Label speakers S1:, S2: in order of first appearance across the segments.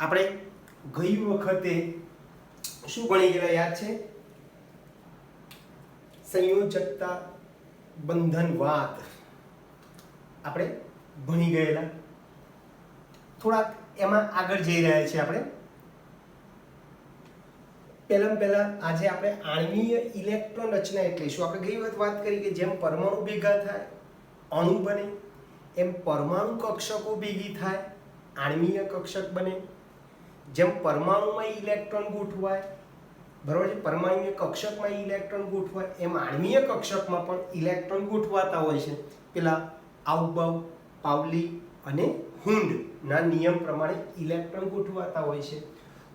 S1: આપણે ગઈ વખતે શું ભણી ગયેલા યાદ છે? સંયોજકતા બંધનવાદ આપણે ભણી ગયેલા. થોડાક એમાં આગળ જઈ રહ્યા છીએ આપણે. પહેલા આજે આપણે આણ્વીય ઇલેક્ટ્રોન રચના એટલે શું આપણે ગઈ વખત વાત કરી કે જેમ પરમાણુ ભેગા થાય અણુ બને, એમ પરમાણુ કક્ષકો ભેગી થાય આણ્વીય કક્ષક બને. જેમ પરમાણુમાં ઇલેક્ટ્રોન ગોઠવાય, બરાબર છે, પરમાણુય કક્ષકમાં ઇલેક્ટ્રોન ગોઠવાય, એમ આણ્વીય કક્ષકમાં પણ ઇલેક્ટ્રોન ગોઠવાતા હોય છે. પેલા આઉબાઉ, પાઉલી અને હુન્ડ ના નિયમ પ્રમાણે ઇલેક્ટ્રોન ગોઠવાતા હોય છે.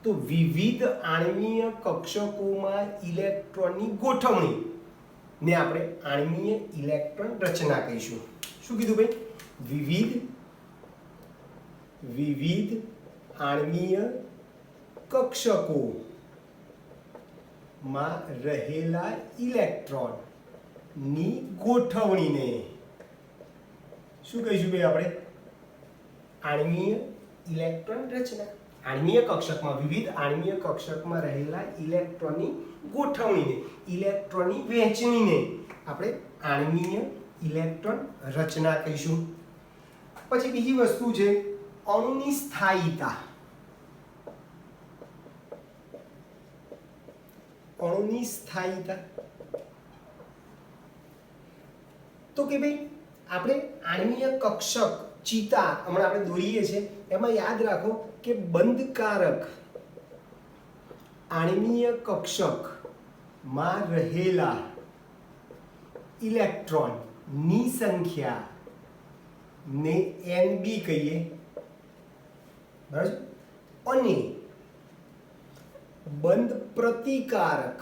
S1: તો વિવિધ આણ્વીય કક્ષકોમાં ઇલેક્ટ્રોનની ગોઠવણી ને આપણે આણ્વીય ઇલેક્ટ્રોન રચના કહીશું. શું કીધું ભાઈ? વિવિધ આણ્વીય કક્ષકોમાં રહેલા ઇલેક્ટ્રોન ની ગોઠવણીને શું કહીશું ભાઈ આપણે? આણ્વીય ઇલેક્ટ્રોન રચના. આણ્વીય કક્ષકમાં વિવિધ આણ્વીય કક્ષકમાં રહેલા ઇલેક્ટ્રોનની ગોઠવણીને, ઇલેક્ટ્રોનની વહેંચણીને આપણે આણ્વીય ઇલેક્ટ્રોન રચના કહીશું. પછી બીજી વસ્તુ છે અણુની સ્થાયીતા. અણુની સ્થાયીતા તો કે ભાઈ આપણે આણ્વીય કક્ષક ચિતા હમણાં આપણે દોરીએ છીએ એમાં યાદ રાખો કે બંધકારક આણ્વીય કક્ષકમાં રહેલા ઇલેક્ટ્રોન ની સંખ્યા ને Nb કહીએ, બરાબર? અને બંધ પ્રતિકારક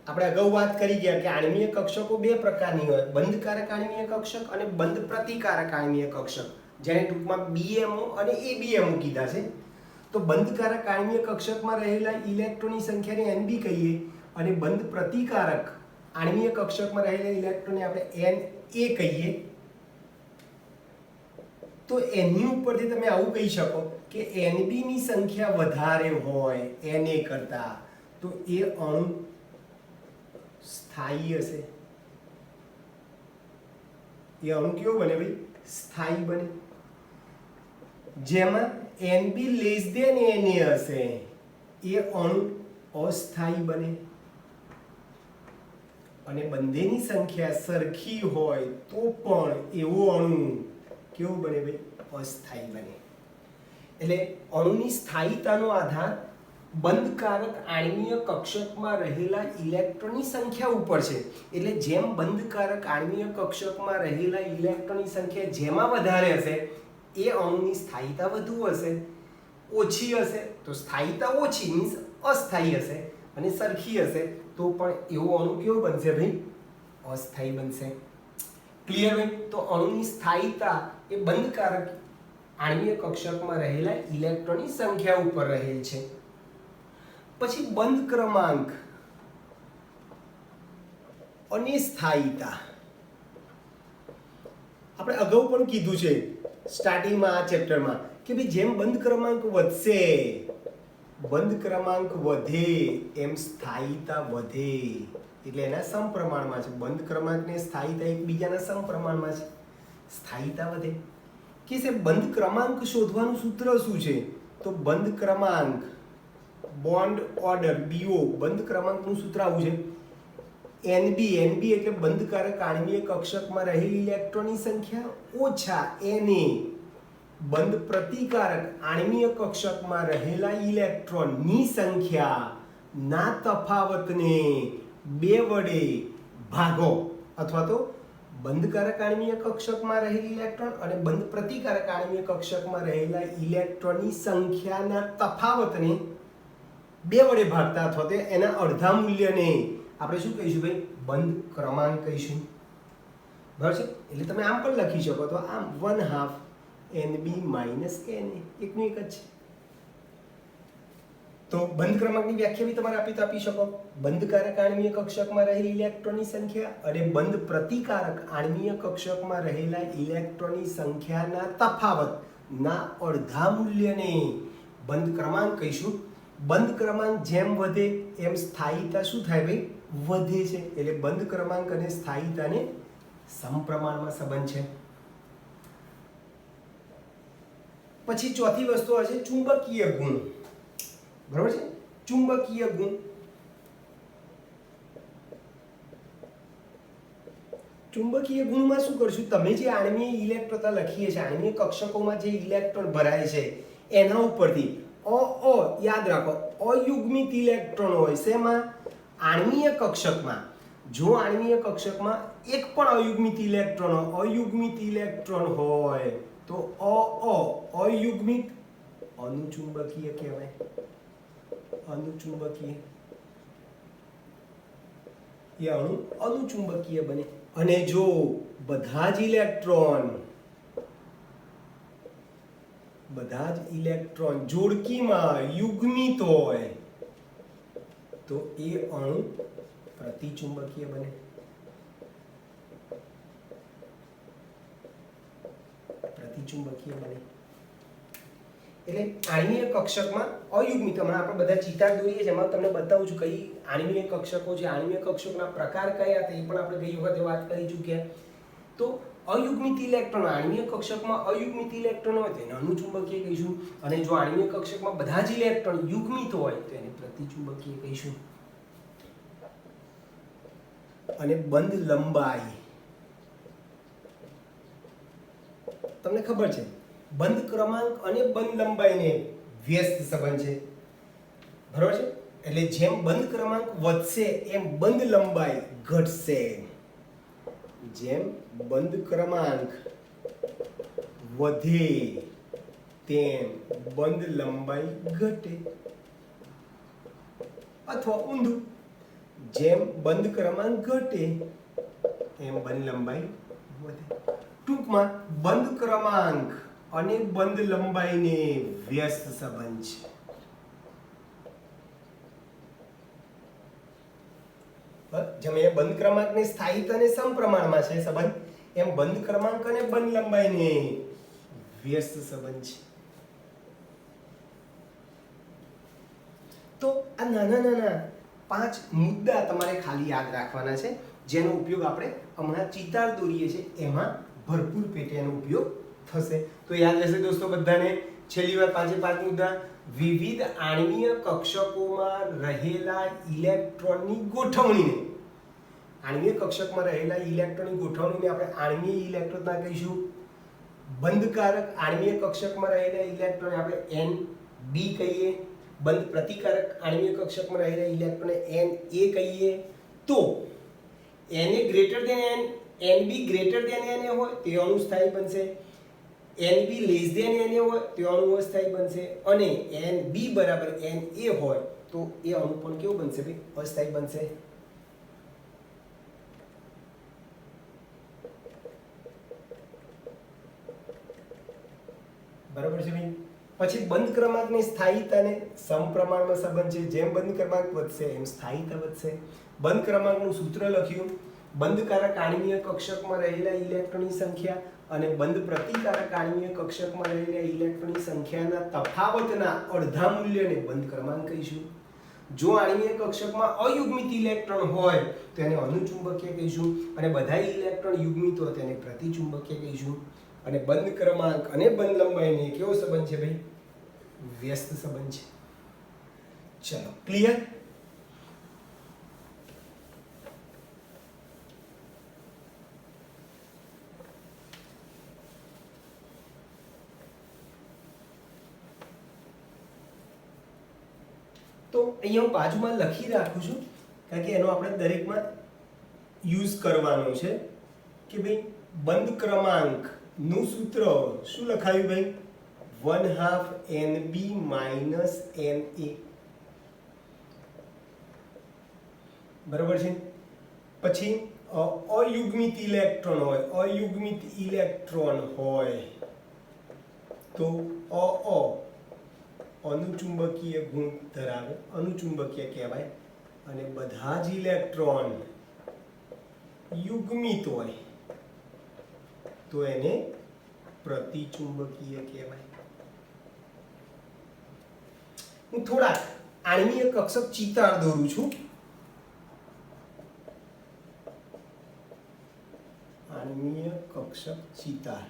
S1: આપણે અગાઉ વાત કરી ગયા કે આણ્વીય કક્ષકો બે પ્રકારની હોય, બંધકારક આણ્વીય કક્ષક અને બંધ પ્રતિકારક આણ્વીય કક્ષક, જેને ટૂંકમાં BMO અને ABMO કીધા છે. તો બંધકારક આણ્વીય કક્ષકમાં રહેલા ઇલેક્ટ્રોનની સંખ્યાને Nb કહીએ અને બંધ પ્રતિકારક આણ્વીય કક્ષકમાં રહેલા ઇલેક્ટ્રોનને આપણે Na કહીએ. તો એની ઉપરથી તમે આવું કહી શકો કે Nb ની સંખ્યા વધારે હોય Na કરતા તો એ અણુ સ્થાયી હશે. એ અણુ કેવો બને ભાઈ? સ્થાયી બને. જેમાં Nb લેસ ધેન Na હશે એ અણુ અસ્થાયી બને. અને બંનેની સંખ્યા સરખી હોય તો પણ એવો અણુ કેવું બને ભાઈ? અસ્થાયી બને. એટલે અણુની સ્થાયીતાનો આધાર બંધકારક આણ્વીય કક્ષકમાં રહેલા ઇલેક્ટ્રોનની સંખ્યા ઉપર છે. એટલે જેમ બંધકારક આણ્વીય કક્ષકમાં રહેલા ઇલેક્ટ્રોનની સંખ્યા જેમાં વધારે હશે એ અણુની સ્થાયીતા વધુ હશે. ઓછી હશે તો સ્થાયીતા ઓછી મીન્સ અસ્થાયી હશે, અને સરખી હશે તો પણ એવો અણુ કેવો બનશે ભાઈ? અસ્થાયી બનશે. ક્લિયર ભાઈ? તો અણુની સ્થાયીતા એ બંધકારક આણ્વીય કક્ષકમાં રહેલા ઇલેક્ટ્રોનની સંખ્યા ઉપર રહેલ છે. પછી બંધ ક્રમાંક અને સ્થાયીતા આપણે અગાઉ પણ કીધું છે સ્ટાર્ટિંગમાં આ ચેપ્ટરમાં કે ભાઈ જેમ બંધ ક્રમાંક વધશે, બંધ ક્રમાંક વધે એમ સ્થાયીતા વધે. એટલે એના સમપ્રમાણમાં છે. બંધ ક્રમાંક ને સ્થાયીતા એકબીજાના સમપ્રમાણમાં છે. સ્થાયીતા વધે. કે છે બંધ ક્રમાંક શોધવાનું સૂત્ર શું છે? તો બંધ ક્રમાંક બોન્ડ ઓર્ડર BO બંધ ક્રમાંકનું સૂત્ર આવું છે NB એટલે બંધકારક આણ્વીય કક્ષકમાં રહેલી ઇલેક્ટ્રોનની સંખ્યા ઓછા Na બંધ પ્રતિકારક આણ્વીય કક્ષકમાં રહેલા ઇલેક્ટ્રોનની સંખ્યા ના તફાવતને 2 વડે ભાગો. અથવા તો બંધકારક આણ્વીય કક્ષકમાં રહેલી ઇલેક્ટ્રોન અને બંધ પ્રતિકારક આણ્વીય કક્ષકમાં રહેલા ઇલેક્ટ્રોનની સંખ્યાના તફાવતને 2 વડે ભાગતા અથવા તો એના અડધા મૂલ્યને આપણે શું કહીશું ભાઈ? બંધ ક્રમાંક કહીશું. બરાબર છે? એટલે તમે આમ પણ લખી શકો તો આમ 1/2 Nb માઇનસ Na એકનું એક જ છે. તો બંધ ક્રમાંકની વ્યાખ્યા બી તમારે આપી તો આપી શકો. બંધકારક આણ્વીય કક્ષકમાં રહેલી ઇલેક્ટ્રોનની સંખ્યા અને બંધ પ્રતિકારક આણ્વીય કક્ષકમાં રહેલા ઇલેક્ટ્રોનની સંખ્યાના તફાવત ના અડધા મૂલ્યને બંધ ક્રમાંક કહીશું. બંધ ક્રમાંક જેમ વધે એમ સ્થાયીતા શું થાય ભાઈ? વધે છે. એટલે બંધ ક્રમાંક અને સ્થાયીતાને સમપ્રમાણમાં સંબંધ છે. પછી ચોથી વસ્તુ હશે ચુંબકીય ગુણ. બરાબર છે? ચુંબકીય ગુણ. ચુંબકીય ગુણમાં શું કરશું? તમે જે આણ્વીય ઇલેક્ટ્રોન લખીએ છીએ, આણ્વીય કક્ષકોમાં જે ઇલેક્ટ્રોન ભરાય છે એના ઉપરથી યાદ રાખો, અયુગ્મિત ઇલેક્ટ્રોન હોય શેમાં? આણ્વીય કક્ષકમાં. જો આણ્વીય કક્ષકમાં એક પણ અયુગ્મિત ઇલેક્ટ્રોન હોય તો અયુગ્મિત અનુચુંબકીય કહેવાય. અનુચુંબકીય એ અણુ અનુચુંબકીય બને. અને જો બધા જ ઇલેક્ટ્રોન જોડકીમાં યુગ્મિત હોય તો એ અણુ પ્રતિચુંબકીય બને. પ્રતિચુંબકીય બને. એટલે આણ્વીય કક્ષકમાં અયુગ્મિત, હમણાં આપણે બધા ચિતાર દોરીએ છીએ, એમાં તમને બતાવું છું કઈ આણ્વીય કક્ષકો છે, આણ્વીય કક્ષકોના પ્રકાર કયા હતા એ પણ આપણે ગઈ વખતે વાત કરી ચૂક્યા. તો અયુગ્મિત ઇલેક્ટ્રોન, આણ્વીય કક્ષકમાં અયુગ્મિત ઇલેક્ટ્રોન હોય તો એને અનુચુંબકીય કહીશું. અને જો આણ્વીય કક્ષકમાં બધા જ ઇલેક્ટ્રોન યુગ્મિત હોય તો એને પ્રતિચુંબકીય કહીશું. અને બંધ લંબાઈ, તમને ખબર છે બંધ ક્રમાંક અને બંધ લંબાઈને વ્યસ્ત સંબંધ છે. બરાબર છે? એટલે જેમ બંધ ક્રમાંક વધશે એમ બંધ લંબાઈ ઘટશે. જેમ બંધ ક્રમાંક વધે તેમ બંધ લંબાઈ ઘટે. અથવા ઊંધું, જેમ બંધ ક્રમાંક ઘટે એમ બંધ લંબાઈ વધે. ટૂંકમાં બંધ ક્રમાંક અને બંધ લંબાઈને વ્યસ્ત સંબંધ છે. જેમ એ બંધ ક્રમાંક ને સ્થાયીતાને સમપ્રમાણમાં છે સંબંધ, એમ બંધ ક્રમાંક અને બંધ લંબાઈને વ્યસ્ત સંબંધ છે. તો આ નાના નાના 5 મુદ્દા તમારે ખાલી યાદ રાખવાના છે, જેનો ઉપયોગ આપણે હમણાં ચિતાર દોરીએ છીએ એમાં ભરપૂર પેટે એનો ઉપયોગ થશે. તો યાદ રહેશે દોસ્તો બધાને. છેલ્લી વાર 5 મુદ્દા. વિવિધ આણ્વીય કક્ષકોમાં રહેલા ઇલેક્ટ્રોનની ગોઠવણીને, આણ્વીય કક્ષકમાં રહેલા ઇલેક્ટ્રોનની ગોઠવણીને આપણે આણ્વીય ઇલેક્ટ્રોનના કહીશું. બંધકારક આણ્વીય કક્ષકમાં રહેલા ઇલેક્ટ્રોનને આપણે NB કહીએ. બંધ પ્રતિકારક આણ્વીય કક્ષકમાં રહેલા ઇલેક્ટ્રોનને Na કહીએ. તો NB ગ્રેટર દેન Na હોય તે અણુ સ્થાયી બનશે. NB લેસ દેન Na હોય તે અણુ અસ્થાયી બનશે. અને NB બરાબર Na હોય તો એ અણુ પણ કેવું બનશે ભાઈ? અસ્થાયી બનશે. બરાબર છે ભાઈ? પછી બંધ ક્રમાંકની સ્થાયીતાને સમપ્રમાણમાં સંબંધ છે. જેમ બંધ ક્રમાંક વધશે એમ સ્થાયીતા વધશે. બંધ ક્રમાંકનું સૂત્ર લખ્યું. બંધકારક આણ્વીય કક્ષકમાં રહેલા ઇલેક્ટ્રોનની સંખ્યા અને બંધ પ્રતિકારક આણ્વીય કક્ષકમાં રહેલા ઇલેક્ટ્રોનની સંખ્યાના તફાવતના અડધા મૂલ્યને બંધ ક્રમાંક કહીશું. જો આણ્વીય કક્ષકમાં અયુગ્મિત ઇલેક્ટ્રોન હોય તો એને અનુચુંબકીય કહીશું. અને બધા ઇલેક્ટ્રોન યુગ્મિત હોય તો એને પ્રતિચુંબકીય કહીશું. અને બંધ ક્રમાંક અને બંધ લંબાઈને કેવો સંબંધ છે ભાઈ? વ્યસ્ત સંબંધ છે. ચલો, ક્લિયર? તો અહીંયા હું બાજુમાં લખી રાખું છું, કારણ કે એનો આપણે દરેકમાં યુઝ કરવાનો છે કે ભાઈ બંધ ક્રમાંક નું સૂત્ર શું લખાયું ભાઈ? 1/2 NB - Na. બરાબર છે? પછી અયુગ્મિત ઇલેક્ટ્રોન હોય તો અનુચુંબકીય ગુણ ધરાવે, અનુચુંબકીય કહેવાય. અને બધા જ ઇલેક્ટ્રોન યુગ્મિત હોય તો એને પ્રતિચુંબકીય કહેવાય. હું થોડા આણ્વીય કક્ષક ચિતાર દોરું છું. આણ્વીય કક્ષક ચિતાર.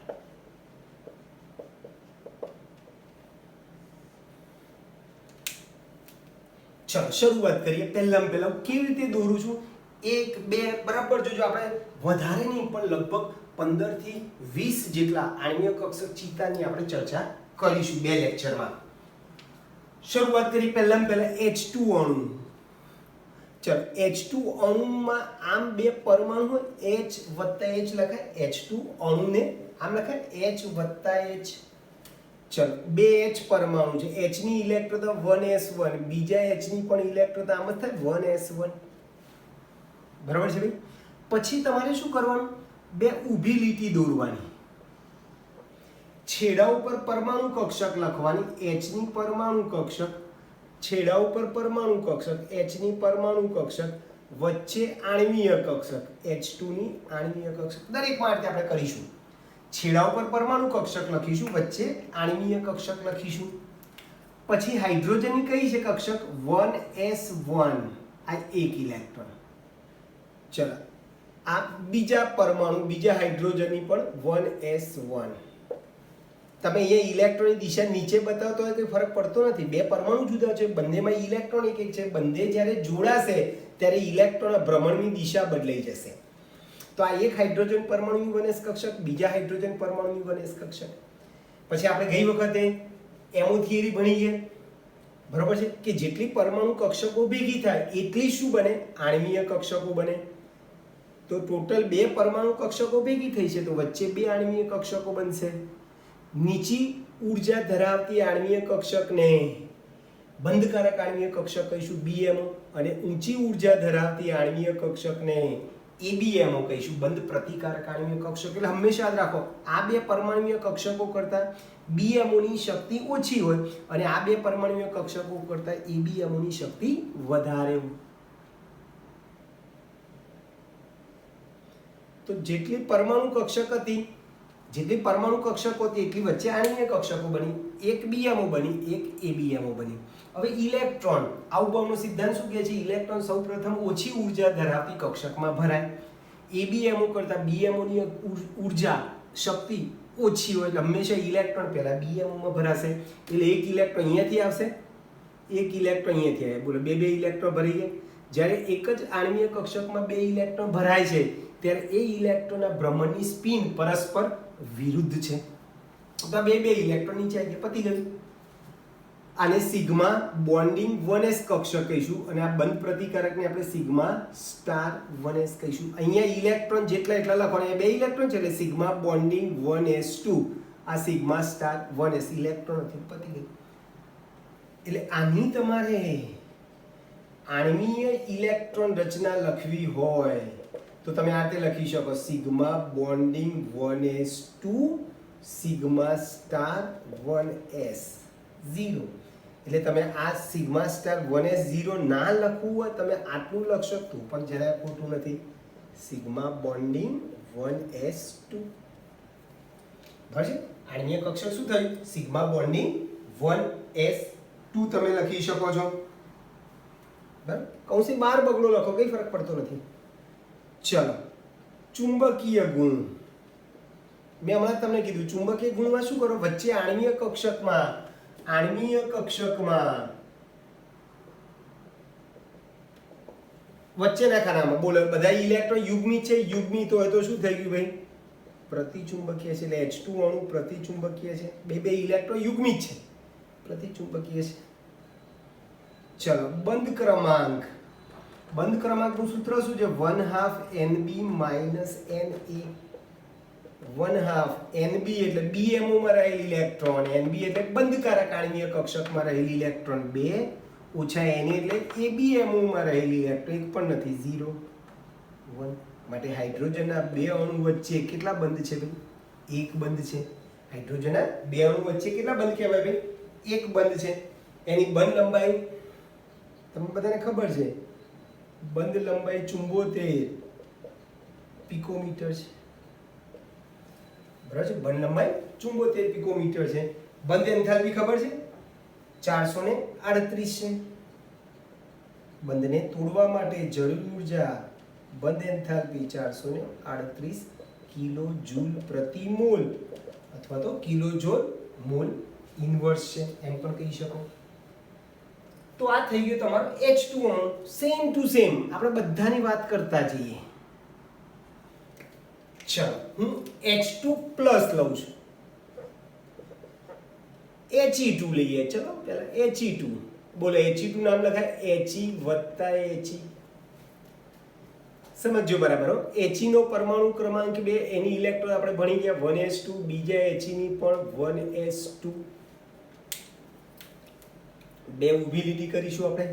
S1: ચલો શરૂઆત કરીએ. પહેલા કેવી રીતે દોરું છું? 1 2 બરાબર. જોજો આપણે વધારે નહીં પણ લગભગ 15 થી 20 જેટલા આણ્વીય કક્ષક ચિતારની આપણે ચર્ચા કરીશું બે લેક્ચરમાં. શરૂઆત કરી પહેલા H2 અણુ. ચલો H2 અણુમાં આમ બે પરમાણુ હોય, H વત્તા H લખાય. H2 અણુને આમ લખાય H વત્તા H. ચલો બે H પરમાણુ છે. H ની ઇલેક્ટ્રોન 1s1, બીજા H ની પણ ઇલેક્ટ્રોન આમ જ થાય 1s1. બરાબર છે ભાઈ? પછી તમારે શું કરવાનું? બે ઊભી લીટી દોરવાની. છેડા ઉપર પરમાણુ કક્ષક લખવાની. H ની પરમાણુ કક્ષક, છેડા ઉપર પરમાણુ કક્ષક, H ની પરમાણુ કક્ષક, વચ્ચે આણ્વીય કક્ષક, H2 ની આણ્વીય કક્ષક. દરેક માટે આપણે કરીશું. છેડા ઉપર પરમાણુ કક્ષક લખીશું, વચ્ચે આણ્વીય કક્ષક લખીશું. પછી હાઇડ્રોજનની કઈ છે કક્ષક? 1s1. આ એક ઇલેક્ટ્રોન. ચલો આ બીજા પરમાણુ, બીજા હાઇડ્રોજનની પણ 1s1. તમે અહીંયા ઇલેક્ટ્રોનની દિશા નીચે બતાવતો હોય તો ફરક પડતો નથી. બે પરમાણુ જુદા છે, બંનેમાં ઇલેક્ટ્રોન એક છે. બંને જ્યારે જોડાશે ત્યારે ઇલેક્ટ્રોન ભ્રમણની દિશા બદલાઈ જશે. તો આ એક હાઇડ્રોજન પરમાણુની 1s કક્ષક, બીજા હાઇડ્રોજન પરમાણુની 1s કક્ષક. પછી આપણે ગઈ વખતે એમો થિયરી ભણી ગયા. બરાબર છે કે જેટલી પરમાણુ કક્ષકો ભેગી થાય એટલી શું બને? આણ્વીય કક્ષકો બને. તો ટોટલ બે પરમાણુ કક્ષકો ભેગી થઈ છે તો વચ્ચે બે આણ્વીય કક્ષકો બનશે. નીચી ઊર્જા ધરાવતી આણ્વીય કક્ષકને બંધકારક આણ્વીય કક્ષક કહીશું BMO, અને ઊંચી ઊર્જા ધરાવતી આણ્વીય કક્ષકને ABMO કહીશું, બંધ પ્રતિકારક આણ્વીય કક્ષક. એટલે હંમેશા યાદ રાખો આ બે પરમાણુય કક્ષકો કરતા BMO ની શક્તિ ઓછી હોય અને આ બે પરમાણુય કક્ષકો કરતા ABMO ની શક્તિ વધારે હોય. તો જેટલી પરમાણુ કક્ષક હતી, જેટલી પરમાણુ કક્ષકો હતી એટલી વચ્ચે આણ્વીય કક્ષકો બની. એક BMO બની, એક ABMO બની. હવે ઇલેક્ટ્રોન, આઉટબાઉન્ડનો સિદ્ધાંત શું કહે છે? ઇલેક્ટ્રોન સૌપ્રથમ ઓછી ઊર્જા ધરાવતી કક્ષકમાં ભરાય. ABMO કરતા BMO ની ઊર્જા શક્તિ ઓછી હોય એટલે હંમેશા ઇલેક્ટ્રોન પહેલા BMO માં ભરાશે. એટલે એક ઇલેક્ટ્રોન અહીંયાથી આવશે, એક ઇલેક્ટ્રોન અહીંયાથી આવે. બોલો બે ઇલેક્ટ્રોન ભરી ગયા. જ્યારે એક જ આણ્વીય કક્ષકમાં બે ઇલેક્ટ્રોન ભરાય છે ત્યારે એ ઇલેક્ટ્રોનના ભ્રમણની સ્પિન પરસ્પર વિરુદ્ધ છે. તો બે ઇલેક્ટ્રોન નીચે આવી ગયા, પતી ગયું. આને સિગ્મા બોન્ડિંગ 1s કક્ષક કહીશું અને આ બંધ પ્રતિકારકને આપણે સિગ્મા સ્ટાર 1s કહીશું. અહીંયા ઇલેક્ટ્રોન જેટલા એટલા લખવાના, બે ઇલેક્ટ્રોન છે એટલે સિગ્મા બોન્ડિંગ 1s2. આ સિગ્મા સ્ટાર 1s ઇલેક્ટ્રોન નથી, પતી ગયું. એટલે આની તમારે આણ્વીય ઇલેક્ટ્રોન રચના લખવી હોય તો તમે આ રીતે લખી શકો: sigma bonding 1s2 sigma star 1s 0. એટલે તમે આ સિગ્મા સ્ટાર 1s 0 ના લખવું હોય તમે આટલું લખશો તો પણ જરાય ખોટું નથી. Sigma bonding 1s2. બરાબર. આણ્વીય કક્ષક શું થયું? સિગ્મા બોન્ડિંગ 1s2 તમે લખી શકો છો. બરાબર. કૌંસની બહાર બગડો લખો, કઈ ફરક પડતો નથી. ચલો ચુંબકીય ગુણ. મેં હમણાં તમને કીધું ચુંબકીય ગુણમાં શું કરો? વચ્ચે આણ્વીય કક્ષકમાં વચ્ચેના ખાનામાં બોલો બધા ઇલેક્ટ્રોન યુગ્મિત છે. યુગ્મિત હોય તો શું થઈ ગયું ભાઈ? પ્રતિચુંબકીય છે. એટલે H2 અણુ પ્રતિચુંબકીય છે. બે ઇલેક્ટ્રોન યુગ્મિત છે, પ્રતિચુંબકીય છે. ચલો બંધ ક્રમાંક. બંધ ક્રમાંકનું સૂત્ર શું છે? 1/2 NB - NA. 1/2 NB એટલે BMO માં રહેલી ઇલેક્ટ્રોન, NB એટલે બંધકારક આણ્વીય કક્ષકમાં રહેલી ઇલેક્ટ્રોન 2 ઓછા NA એટલે ABMO માં રહેલી ઇલેક્ટ્રોન એક પણ નથી, 0 1. માટે હાઇડ્રોજનના બે અણુ વચ્ચે કેટલા બંધ છે ભાઈ? એક બંધ છે. હાઇડ્રોજનના બે અણુ વચ્ચે કેટલા બંધ કહેવાય ભાઈ? એક બંધ છે. એની બંધ લંબાઈ તમને બધાને ખબર છે. બંધ લંબાઈ 74 પિકોમીટર છે. બરાબર છે. બંધ લંબાઈ 74 પિકોમીટર છે. બંધ એન્થાલ્પી ખબર છે 438 છે. બંધને તોડવા માટે જરૂરી ઊર્જા બંધ એન્થાલ્પી 438 કિલો જૂલ પ્રતિ મોલ અથવા તો કિલો જોલ મોલ ઇન્વર્સ છે એમ પણ કહી શકો. તો આ થઈ ગયો તમારો H2O સેમ ટુ સેમ આપણે બધાની વાત કરતા જઈએ. ચલો હું H2 પ્લસ લઉં છું. He2 લઈએ. ચલો પહેલા He2 બોલો. He2 નામ લખાય He વત્તા He. સમજો બરાબર હો. He નો પરમાણુ ક્રમાંક 2 એની ઇલેક્ટ્રોન આપણે ભણી ગયા 1s2. બીજા He ની પણ 1s2. બે ઊભી લીટી કરીશું આપણે.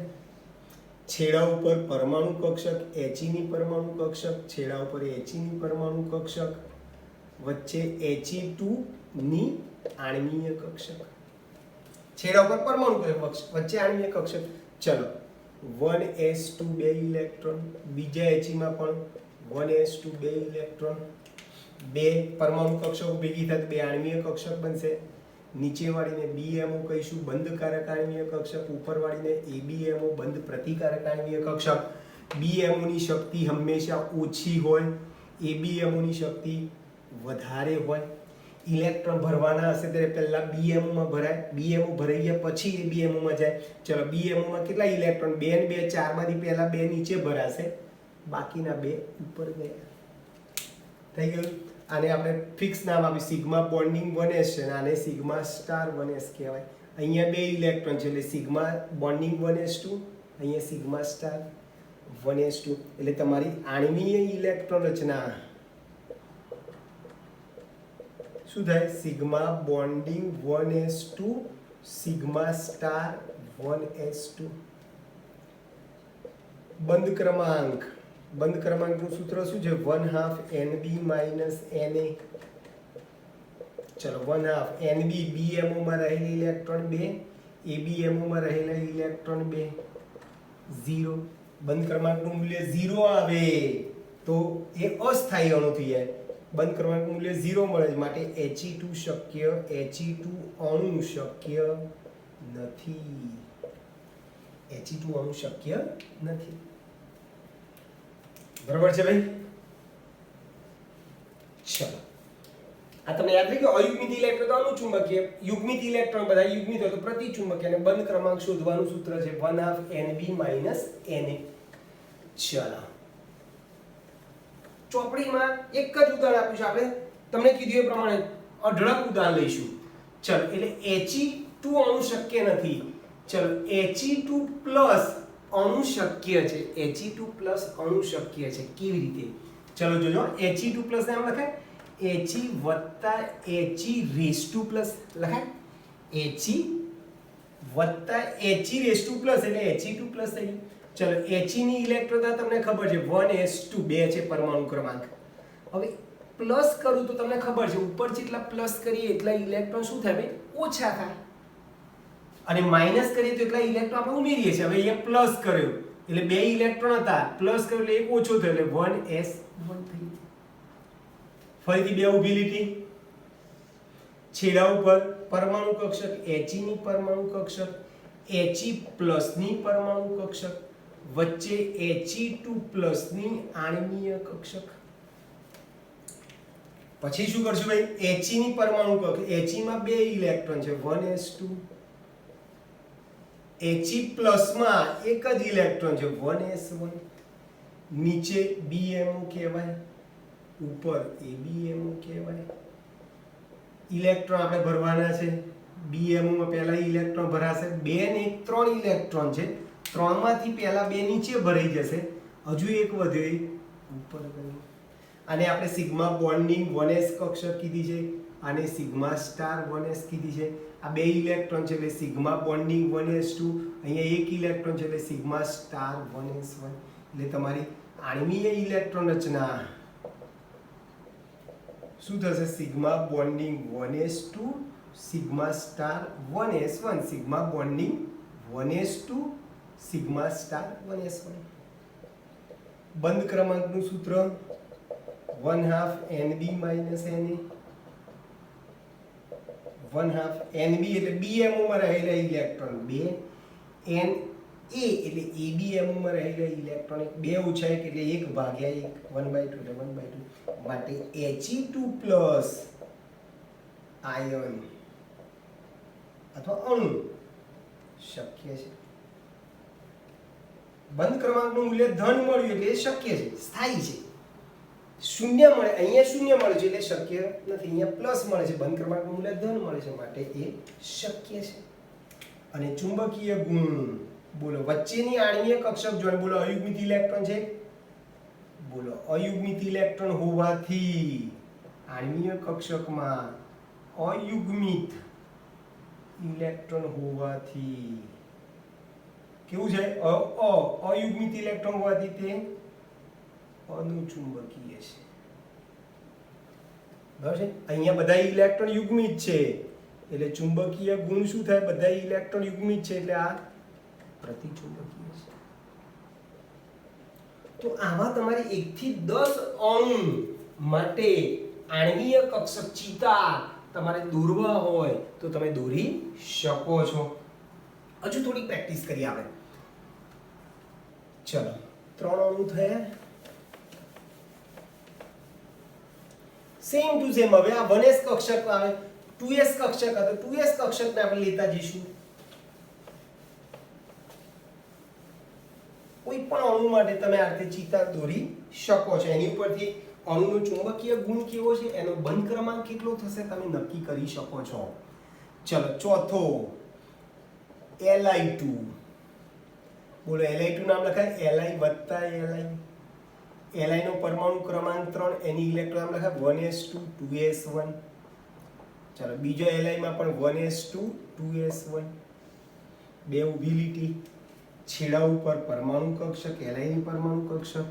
S1: છેડા ઉપર પરમાણુ કક્ષક He ની પરમાણુ કક્ષક, છેડા ઉપર He ની પરમાણુ કક્ષક, વચ્ચે He2 ની આણ્વીય કક્ષક. છેડા ઉપર પરમાણુ કક્ષક, વચ્ચે આણ્વીય કક્ષક. ચલો 1s2 બે ઇલેક્ટ્રોન, બીજા He માં પણ 1s2 બે ઇલેક્ટ્રોન. બે પરમાણુ કક્ષકો ભેગી થાય તો બે આણ્વીય કક્ષક બનશે. નીચેવાળીને BMO કહીશું બંધકારક આણ્વીય કક્ષક, ઉપરવાળીને ABMO બંધ પ્રતિકારક આણ્વીય કક્ષક. BMO ની શક્તિ હંમેશા ઓછી હોય, ABMO ની શક્તિ વધારે હોય. ઇલેક્ટ્રોન ભરવાના હશે ત્યારે પહેલા BMO માં ભરાય, BMO ભરાઈ ગયા પછી ABMO માં જાય. ચલો BMO માં કેટલા ઇલેક્ટ્રોન? 2 ને 2 4 માંથી પહેલા 2 નીચે ભરાશે, બાકીના 2 ઉપર ગયા. થઈ ગયું. આને આપણે ફિક્સ નામ આપ્યું સિગ્મા બોન્ડિંગ 1s છે અને આને સિગ્મા સ્ટાર 1s કહેવાય. અહીંયા બે ઇલેક્ટ્રોન છે એટલે સિગ્મા બોન્ડિંગ 1s2, અહીંયા સિગ્મા સ્ટાર 1s2. એટલે તમારી આણ્વીય ઇલેક્ટ્રોન રચના શું થાય? Sigma bonding 1s2 sigma star 1s2. બંધ ક્રમાંક, બંધ ક્રમાંકનું સૂત્ર શું છે? 1/2 Nb - Na. ચલો 1/2 Nb BMO માં રહેલી ઇલેક્ટ્રોન 2, ABMO માં રહેલા ઇલેક્ટ્રોન 2, 0. બંધ ક્રમાંકનું મૂલ્ય 0 આવે તો એ અસ્થાયી અણુ થઈ જાય. બંધ ક્રમાંકનું મૂલ્ય 0 મળે છે માટે He2 શક્ય, He2 અણુ શક્ય નથી. He2 અણુ શક્ય નથી. બરાબર છે ભાઈ? ચલો આ તમને યાદ રહી ગયું. અયુગ્મિત ઇલેક્ટ્રોન તો અનુચુંબકીય, યુગ્મિત ઇલેક્ટ્રોન બધા યુગ્મિત હોય તો પ્રતિચુંબકીય. અને બંધ ક્રમાંક શોધવાનું સૂત્ર છે 1/2 Nb - Na. ચલો ચોપડીમાં એક જ ઉદાહરણ આપ્યું છે, આપણે તમને કીધું એ પ્રમાણે અઢળક ઉદાહરણ લઈશું. ચલો એટલે He2 અણુ શક્ય નથી. ચલો He2 પ્લસ અણુ શક્ય છે. He2 પ્લસ અણુ શક્ય છે. કેવી રીતે? ચલો જોજો. He2 પ્લસ નામ લખાય He વત્તા He રેઝ ટુ પ્લસ લખાય. He વત્તા He રેઝ ટુ પ્લસ એટલે He2 પ્લસ થઈ ગયું. ચલો He ની ઇલેક્ટ્રોન તમને ખબર છે 1s2 બે છે પરમાણુ ક્રમાંક. હવે પ્લસ કરું તો તમને ખબર છે ઉપર જેટલા પ્લસ કરીએ એટલા ઇલેક્ટ્રોન શું થાય ભાઈ? ઓછા થાય. અને માઈનસ કરીએ તો એટલા ઇલેક્ટ્રોન આપણે ઉમેરીએ છીએ. હવે અહીંયા પ્લસ કર્યો એટલે બે ઇલેક્ટ્રોન હતા, પ્લસ કર્યો એટલે એક ઓછો થયો એટલે 1s1 થઈ ગયું. ફરીથી બે ઊભી લીટી. છેડા ઉપર પરમાણુ કક્ષક He ની પરમાણુ કક્ષક, He પ્લસ ની પરમાણુ કક્ષક, વચ્ચે He2 પ્લસ ની આણ્વીય કક્ષક. પછી શું કરશું ભાઈ? He ની પરમાણુ કક્ષક, He માં બે ઇલેક્ટ્રોન છે 1s2. He પ્લસ માં એક જ ઇલેક્ટ્રોન છે 1s1. નીચે BMO કહેવાય, ઉપર ABMO કહેવાય. ઇલેક્ટ્રોન આપણે ભરવાના છે. BMO માં પહેલા ઇલેક્ટ્રોન ભરાશે. 2 ને 1 3 ઇલેક્ટ્રોન છે. 3 માંથી પહેલા 2 નીચે ભરાઈ જશે, હજુ એક વધે ઉપર ગયું. આને આપણે સિગ્મા બોન્ડિંગ 1s કક્ષક કીધી છે, આને સિગ્મા સ્ટાર 1s કીધી છે. આ બે ઇલેક્ટ્રોન છે એટલે સિગ્મા બોન્ડિંગ 1s2, અહીંયા એક ઇલેક્ટ્રોન છે એટલે સિગ્મા સ્ટાર 1s1. એટલે તમારી આણ્વીય ઇલેક્ટ્રોન રચના શું થશે? Sigma bonding 1s2 sigma star 1s1, sigma bonding 1s2 sigma star 1s1. બંધ ક્રમાંકનું સૂત્ર 1/2 Nb - Na. 1/2 Nb એટલે BMO માં રહેલા ઇલેક્ટ્રોન 2, Na એટલે ABMO માં રહેલા ઇલેક્ટ્રોન 2 ઓછા 1 એટલે 1 ભાગ્યા 1 1/2 એટલે 1/2 માટે He2+ આયન અથવા અણુ શક્ય છે. બંધ ક્રમાંકનું મૂલ્ય ધન મળ્યું એટલે એ શક્ય છે, સ્થાયી છે. શૂન્ય મળે, અહીંયા શૂન્ય મળે છે એટલે શક્ય નથી, અહીંયા પ્લસ મળે છે, બંધ ક્રમાંકનું મૂલ્ય ધન મળે છે માટે એ શક્ય છે. અને ચુંબકીય ગુણ બોલો, વચ્ચેની આણ્વીય કક્ષક જોડે બોલો અયુગ્મિત ઇલેક્ટ્રોન છે, બોલો અયુગ્મિત ઇલેક્ટ્રોન હોવાથી આણ્વીય કક્ષકમાં અયુગ્મિત ઇલેક્ટ્રોન હોવાથી કેવું છે, અયુગ્મિત ઇલેક્ટ્રોન હોવાથી તે અનુચુંબકીય છે. બરાબર છે. અહીંયા બધા ઇલેક્ટ્રોન યુગ્મિત છે એટલે ચુંબકીય ગુણ શું થાય, બધા ઇલેક્ટ્રોન યુગ્મિત છે એટલે આ પ્રતિચુંબકીય છે. તો આવા તમારે 1 થી 10 અણુ માટે આણ્વીય કક્ષક ચિતા તમારે દોરવા હોય તો તમે દોરી શકો છો. હજુ થોડી પ્રેક્ટિસ કરીએ આપણે. ચલો 3 અણુ થયા. સેમ ટુ સેમ હવે આ 1s કક્ષક આવે, 2s કક્ષક આવે તો 2s કક્ષકને આપણે લેતા જઈશું. કોઈ પણ અણુ માટે તમે આ રીતે ચિતા દોરી શકો છો. એની ઉપરથી અણુનો ચુંબકીય ગુણ કેવો છે, એનો બંધ ક્રમાંક કેટલો થશે તમે નક્કી કરી શકો છો. ચલો ચોથો Li2. બોલો Li2 નામ લખાય Li વત્તા Li. Li નો પરમાણુ ક્રમાંક 3, એની ઇલેક્ટ્રોન નામ લખાય 1s2 2s1. ચાલો બીજો Li માં પણ 1s2 2s1, બે ઊભી લીટી, છેડા ઉપર પરમાણુ કક્ષક Li ની પરમાણુ કક્ષક,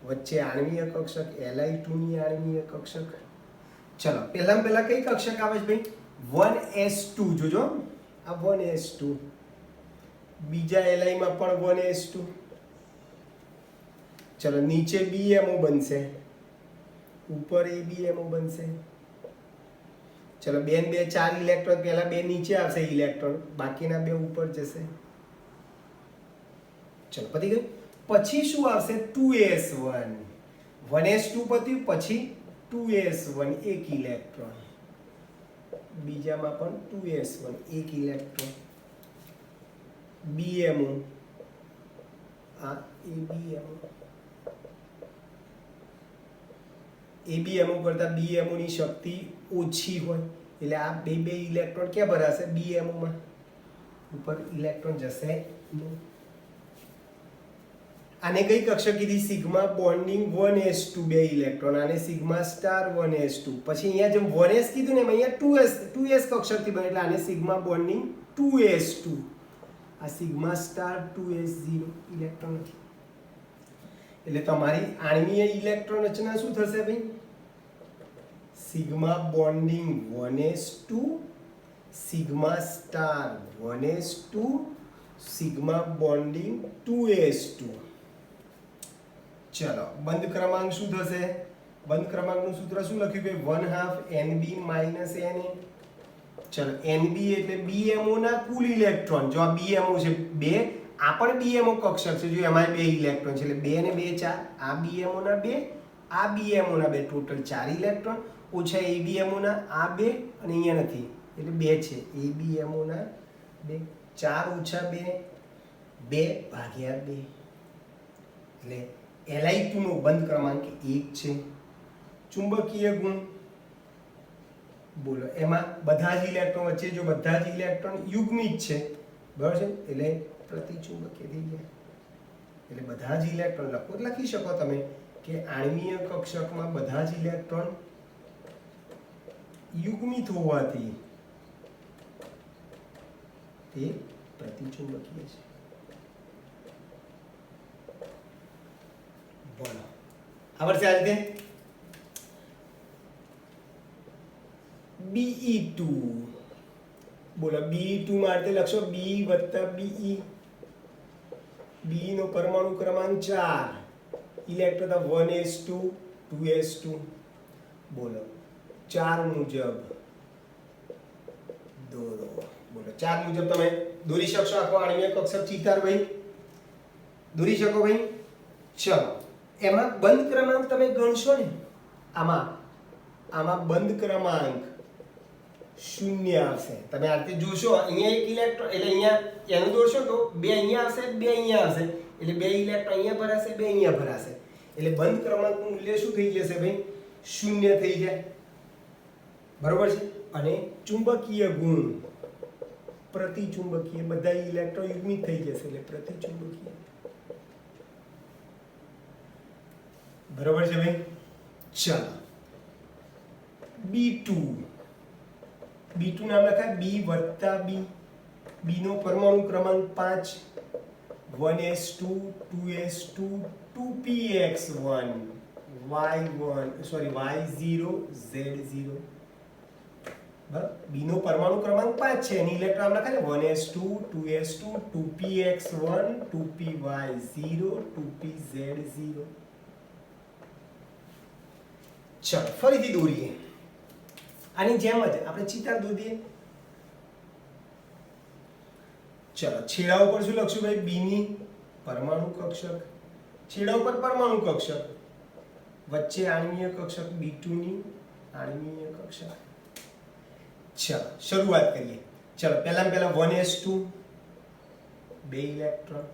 S1: વચ્ચે આણ્વીય કક્ષક Li2 ની આણ્વીય કક્ષક. ચલો પહેલા કઈ કક્ષક આવે છે ભાઈ 1s2, જોજો આ 1s2, બીજા Li માં પણ 1s2. ચલો નીચે BMO બનશે, ઉપર ABMO બનશે. ચલો 2 ને 2 4 ઇલેક્ટ્રોન, પહેલા 2 નીચે આવશે ઇલેક્ટ્રોન, બાકીના 2 ઉપર જશે. ચલો પતી ગયું. પછી શું આવશે 2s1, 1s2 પત્યું, પછી 2s1 એક ઇલેક્ટ્રોન, બીજામાં પણ 2s1 એક ઇલેક્ટ્રોન, BMO આ ABMO કરતા BMO ની શક્તિ ઓછી હોય એટલે આ બે ઇલેક્ટ્રોન ક્યાં ભરાશે BMO માં, ઉપર ઇલેક્ટ્રોન જશે નહીં. આને કઈ કક્ષક કીધી, સિગ્મા બોન્ડિંગ 1s2 બે ઇલેક્ટ્રોન, આને સિગ્મા સ્ટાર 1s2. પછી અહીંયા જેમ 1s કીધું ને એમ અહીંયા 2s કક્ષકથી બને એટલે આને સિગ્મા બોન્ડિંગ 2s2. આ સિગ્મા સ્ટાર 2s0 ઇલેક્ટ્રોન નથી. એટલે તમારી આણ્વીય ઇલેક્ટ્રોન રચના શું થશે ભાઈ, sigma bonding 1s2 sigma star 1s2 sigma bonding 2s2. ચલો બંધ ક્રમાંક શું થશે, બંધ ક્રમાંકનું સૂત્ર શું લખ્યું ભાઈ 1/2 Nb - Na. ચલો Nb એટલે BMO ના કુલ ઇલેક્ટ્રોન, જો આ BMO છે 2, આ પણ BMO કક્ષક છે, જો એમાં 2 ઇલેક્ટ્રોન છે એટલે 2 ને 2 4, આ BMO ના 2, આ BMO ના 2, ટોટલ 4 ઇલેક્ટ્રોન, ઓછા ABMO ના આ 2 અને અહીંયા નથી એટલે 2 છે, ABMO ના 2, 4 ઓછા 2 2 ભાગ્યા 2 એટલે Li2 નો બંધ ક્રમાંક 1 છે. ચુંબકીય ગુણ બોલો, એમાં બધા જ ઇલેક્ટ્રોન વચ્ચે જો બધા જ ઇલેક્ટ્રોન યુગ્મિત છે, બરાબર છે, એટલે પ્રતિચુંબકીય થઈ ગયા. એટલે બધા જ ઇલેક્ટ્રોન લખી શકો તમે કે આણ્વીય કક્ષકમાં બધા જ ઇલેક્ટ્રોન યુગ્મિત હોવાથી તે પ્રતિચુંબકીય છે. બોલો આવડશે આ રીતે. Be2 બોલો, Be2 માટે લખશો B + Be. B નો પરમાણુ ક્રમાંક 4, ઇલેક્ટ્રોન 1s2 2s2. બોલો 4 મુજબ દોરો. બોલો ચાર મુજબ તમે દોરી શકશો આખો આણ્વીય કક્ષક ચિતાર ભાઈ? દોરી શકો ભાઈ? ચલો એમાં બંધ ક્રમાંક તમે ગણશો ને, આમાં બંધ ક્રમાંક શૂન્ય આવશે. તમે આ રીતે જોશો, અહીંયા એક ઇલેક્ટ્રોન એટલે અહીંયા એનું દોરશો તો બે અહીંયા આવશે, બે અહીંયા આવશે, એટલે બે ઇલેક્ટ્રોન અહીંયા ભરાશે, બે અહીંયા ભરાશે, એટલે બંધ ક્રમાંકનું મૂલ્ય શું થઈ જશે ભાઈ? શૂન્ય થઈ જાય. બરોબર છે. અને ચુંબકીય ગુણ પ્રતિચુંબકીય, બધા ઇલેક્ટ્રોન યુગ્મિત થઈ જશે એટલે પ્રતિચુંબકીય. બરોબર છે ભાઈ? ચાલો B2 નામ લખાય B વત્તા B. B નો પરમાણુ ક્રમાંક 5, 1s2 2s2 2px1 y1 sorry y0 z0. બરાબર. B નો પરમાણુ ક્રમાંક 5 છે અને ઇલેક્ટ્રોન આમ લખાય ને 1s2 2s2 2px1 2py0 2pz0. ચલો ફરીથી દોરીએ. આની જેમ જ આપણે ચિતાર દોરીએ. ચલો છેડા ઉપર શું લખશું ભાઈ? B ની પરમાણુ કક્ષક, છેડા ઉપર પરમાણુ કક્ષક, વચ્ચે આણ્વીય કક્ષક B2 ની આણ્વીય કક્ષક. ચલો શરૂઆત કરીએ. ચલો પહેલા 1s2 બે ઇલેક્ટ્રોન,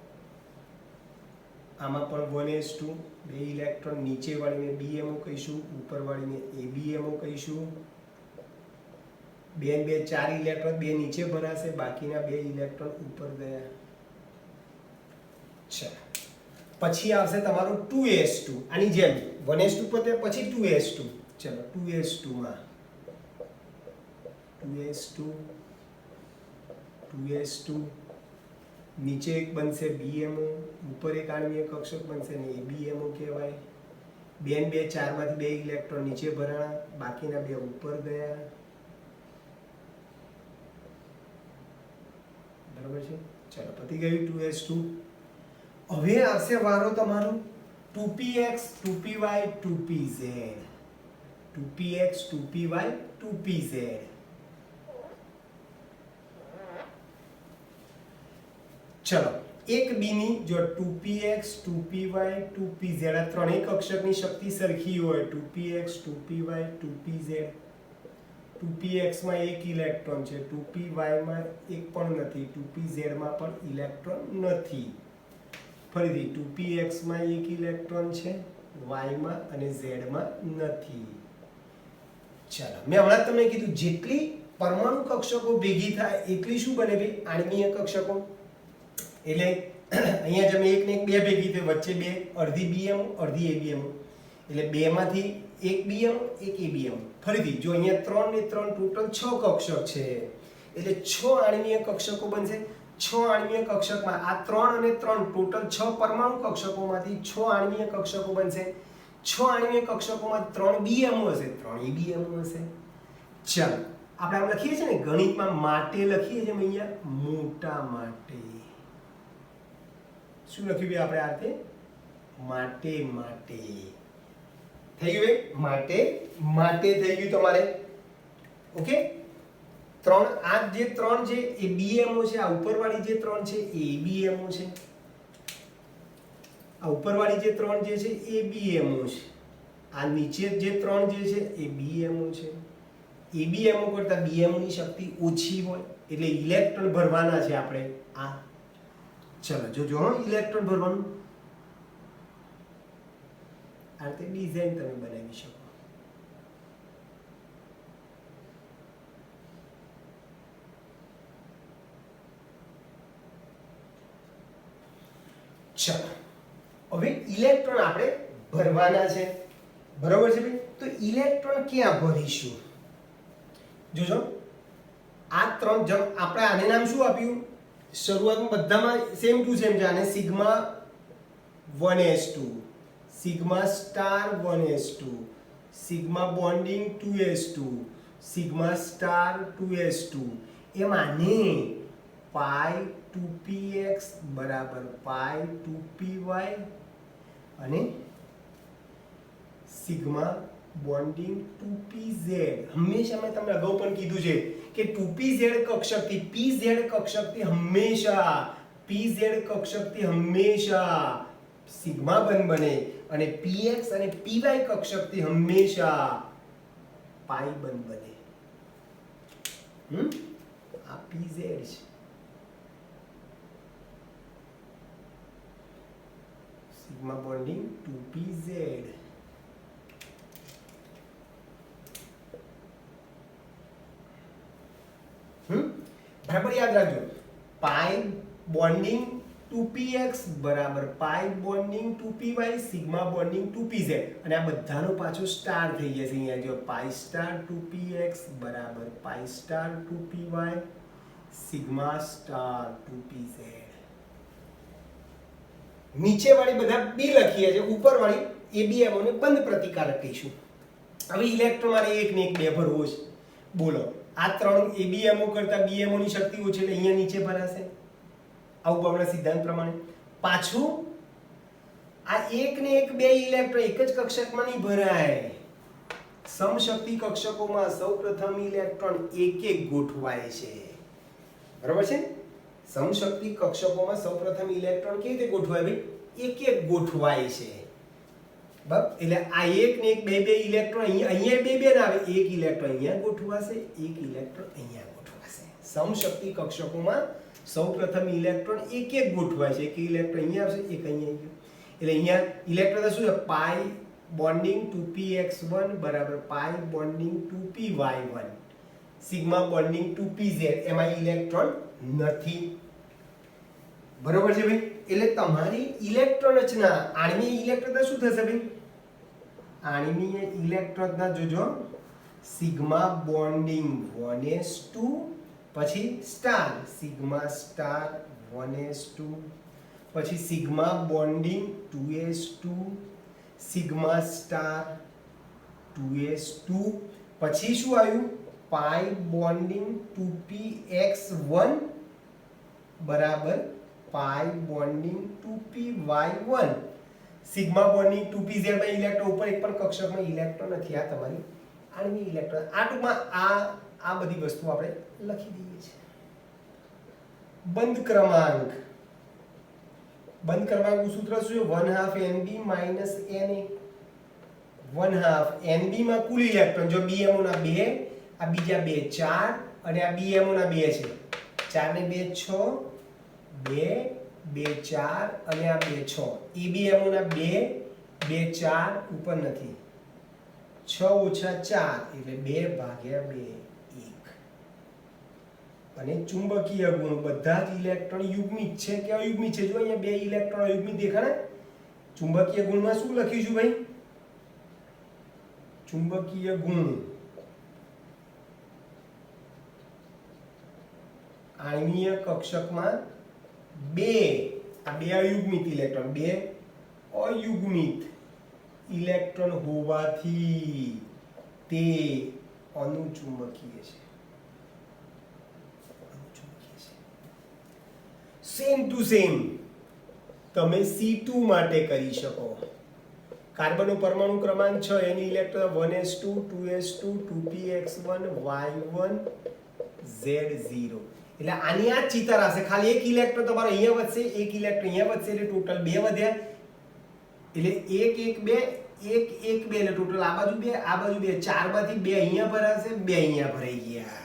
S1: આમાં પણ 1s2 બે ઇલેક્ટ્રોન, નીચે વાળીને BMO કહીશું, ઉપર વાળીને ABMO કહીશું. બે ને બે ચાર ઇલેક્ટ્રોન, બે નીચે ભરાશે, બાકીના બે ઇલેક્ટ્રોન ઉપર ગયા. ચાલો પછી આવશે તમારું 2s2 આની જેમ 1s2 પતે પછી 2s2. ચલો 2s2 માં 2s2 નીચે એક બનશે BMO, ઉપર એક આણ્વીય કક્ષક બનશે ને ABMO કહેવાય. બે ને બે ચાર માંથી બે ઇલેક્ટ્રોન નીચે ભરાણા, બાકીના બે ઉપર ગયા. બરાબર છે. ચાલો પતી ગયું 2s2. હવે આવશે વારો તમારો 2px 2py 2pz. 2px 2py 2pz. ચલો એક B ની જો 2px 2py 2pz આ ત્રણેય કક્ષકની શક્તિ સરખી હોય 2px 2py 2pz. 2px માં એક ઇલેક્ટ્રોન છે, 2py માં એક પણ નથી, 2pz માં પણ ઇલેક્ટ્રોન નથી. ફરીથી 2px માં એક ઇલેક્ટ્રોન છે, y માં અને z માં નથી. ચાલો મેં હમણાં તમને કીધું જેટલી પરમાણુ કક્ષકો ભેગી થાય એટલી શું બને ભાઈ? આણ્વીય કક્ષકો. એટલે અહીંયા જેમ એક ને એક બે ભેગી થઈ, વચ્ચે બે, અડધી BMO અડધી ABMO, એટલે બે માંથી એક BMO એક ABMO. ફરીથી જો અહીંયા 3 ને 3 ટોટલ 6 કક્ષક છે એટલે 6 આણ્વીય કક્ષકો બનશે. 6 આણ્વીય કક્ષકમાં આ 3 અને 3 ટોટલ 6 પરમાણુ કક્ષકોમાંથી 6 આણ્વીય કક્ષકો બનશે. 6 આણ્વીય કક્ષકોમાં 3 BMO હશે, 3 ABMO હશે. ચાલો આપણે આમ લખીએ છીએ ને ગણિતમાં માટે લખીએ છીએ અહીંયા મોટા માટે. શું લખ્યું ભાઈ આપણે આ રીતે? માટે માટે થઈ ગયું ભાઈ? માટે થઈ ગયું તમારે. ઓકે. આ જે 3 છે એ BMO છે, આ ઉપરવાળી જે 3 છે એ ABMO છે, આ ઉપરવાળી જે 3 જે છે એ BMO છે, આ નીચે જે 3 જે છે એ BMO છે. ABMO કરતા BMO ની શક્તિ ઓછી હોય એટલે ઇલેક્ટ્રોન ભરવાના છે આપણે આ. ચલો જો ઇલેક્ટ્રોન ભરવાનું આ રીતે ડિઝાઇન તમે બનાવી શકો. ચલો હવે ઇલેક્ટ્રોન આપણે ભરવાના છે. બરોબર છે ભાઈ? તો ઇલેક્ટ્રોન ક્યાં ભરીશું? જોજો આ 3 જમ આપણે આને નામ શું આપ્યું? શરૂઆતમાં બધામાં સેમ ટુ સેમ છે. આને sigma 1s2, sigma star 1s2, sigma bonding 2s2, sigma star 2s2. એમ આને પાઈ 2px બરાબર પાઈ 2py અને સિગ્મા બોન્ડિંગ 2pz. હંમેશા મેં તમને અગાઉ પણ કીધું છે કે 2pz કક્ષકથી pz કક્ષકથી હંમેશા સિગ્મા બંધ બને અને px અને py કક્ષકથી હંમેશા પાઈ બંધ બને. આ pz છે. Sigma bonding 2pz. બરાબર યાદ રાખજો. પાઈ બોન્ડિંગ 2px બરાબર પાઈ bonding 2py sigma bonding 2pz અને આ બધાનો પાછો સ્ટાર થઈ જશે. અહીંયા જો પાઈ સ્ટાર 2px બરાબર પાઈ star 2py sigma star 2pz. નીચે વાળી બધા બી લખીએ છે, ઉપર વાળી ABMO ને બંધ પ્રતિકારક કહીશું. હવે ઇલેક્ટ્રોન મારે એક ને એક બે ભરવો છે. બોલો આ ત્રણ ABMO કરતા BMO ની શક્તિ ઓછી એટલે અહીંયા નીચે ભરાશે. આવું આપણા સિદ્ધાંત પ્રમાણે. પાછું આ એક ને એક બે ઇલેક્ટ્રોન એક જ કક્ષકમાં નહીં ભરાય. સમશક્તિ કક્ષકોમાં સૌપ્રથમ ઇલેક્ટ્રોન એક એક ગોઠવાય છે. બરાબર છે? સમશક્તિ કક્ષકોમાં સૌપ્રથમ ઇલેક્ટ્રોન કેવી રીતે ગોઠવાય ભાઈ? એક એક ગોઠવાય છે. બરાબર? એટલે આ એક ને એક બે બે ઇલેક્ટ્રોન અહીંયા બે બે ના આવે. એક ઇલેક્ટ્રોન અહીંયા ગોઠવાશે, એક ઇલેક્ટ્રોન અહીંયા ગોઠવાશે. સમશક્તિ કક્ષકોમાં સૌપ્રથમ ઇલેક્ટ્રોન એક એક ગોઠવાય છે. એક ઇલેક્ટ્રોન અહીંયા આવશે, એક અહીંયા આવશે. એટલે અહીંયા ઇલેક્ટ્રોન શું છે? પાઈ બોન્ડિંગ 2px1 બરાબર પાઈ bonding 2py1 sigma bonding 2pz. એમાં ઇલેક્ટ્રોન નથી. બરોબર છે ભાઈ? એટલે તમારી ઇલેક્ટ્રોન રચના આણ્વીય ઇલેક્ટ્રોન શું થશે ભાઈ? આણ્વીય ઇલેક્ટ્રોન જોજો સિગ્મા બોન્ડિંગ 1s2 પછી સ્ટાર સિગ્મા સ્ટાર 1s2 પછી sigma bonding 2s2 sigma star 2s2 પછી શું આવ્યું? પાઈ બોન્ડિંગ 2px1 બરાબર પાઈ bonding 2py1 sigma bonding 2pz. માં ઇલેક્ટ્રોન ઉપર એક પણ કક્ષકમાં ઇલેક્ટ્રોન નથી. આ તમારી આણ્વીય ઇલેક્ટ્રોન. આ ટૂંકમાં આ બધી વસ્તુ આપણે લખી દઈએ છીએ. બંધ ક્રમાંક. બંધ ક્રમાંકનું સૂત્ર શું છે? 1/2 Nb - Na. 1/2 Nb માં કુલ ઇલેક્ટ્રોન જો BMO ના 2 આ બીજા 2 4 અને આ BMO ના 2 છે. 4 ને 2 6 2 2 4 અને આ 2 6. EBMO ના 2 2 4 ઉપર નથી. 6 - 4 એટલે 2/2 1. અને ચુંબકીય ગુણ બધા જ ઇલેક્ટ્રોન યુગ્મિત છે કે અયુગ્મિત છે? જો અહીંયા 2 ઇલેક્ટ્રોન અયુગ્મિત દેખાય. ચુંબકીય ગુણમાં શું લખીશું ભાઈ? ચુંબકીય ગુણ આણ્વીય કક્ષકમાં 2 આ 2 અયુગ્મિત ઇલેક્ટ્રોન 2 અયુગ્મિત ઇલેક્ટ્રોન હોવાથી તે અનુચુંબકીય છે. સેમ ટુ સેમ તમે C2 માટે કરી શકો. કાર્બનનો પરમાણુ ક્રમાંક 6 એની electron 1s2 2s2 2px1 y1 z0. એટલે આની આ ચિત્ર આવશે. ખાલી એક ઇલેક્ટ્રોન તમારો અહીંયા વધશે, એક ઇલેક્ટ્રોન અહીંયા વધશે એટલે ટોટલ 2 વધ્યા. એટલે 1 1 2 1 1 2 એટલે ટોટલ આ બાજુ 2 આ બાજુ 2 4 માંથી 2 અહીંયા ભરાશે, 2 અહીંયા ભરાઈ ગયા.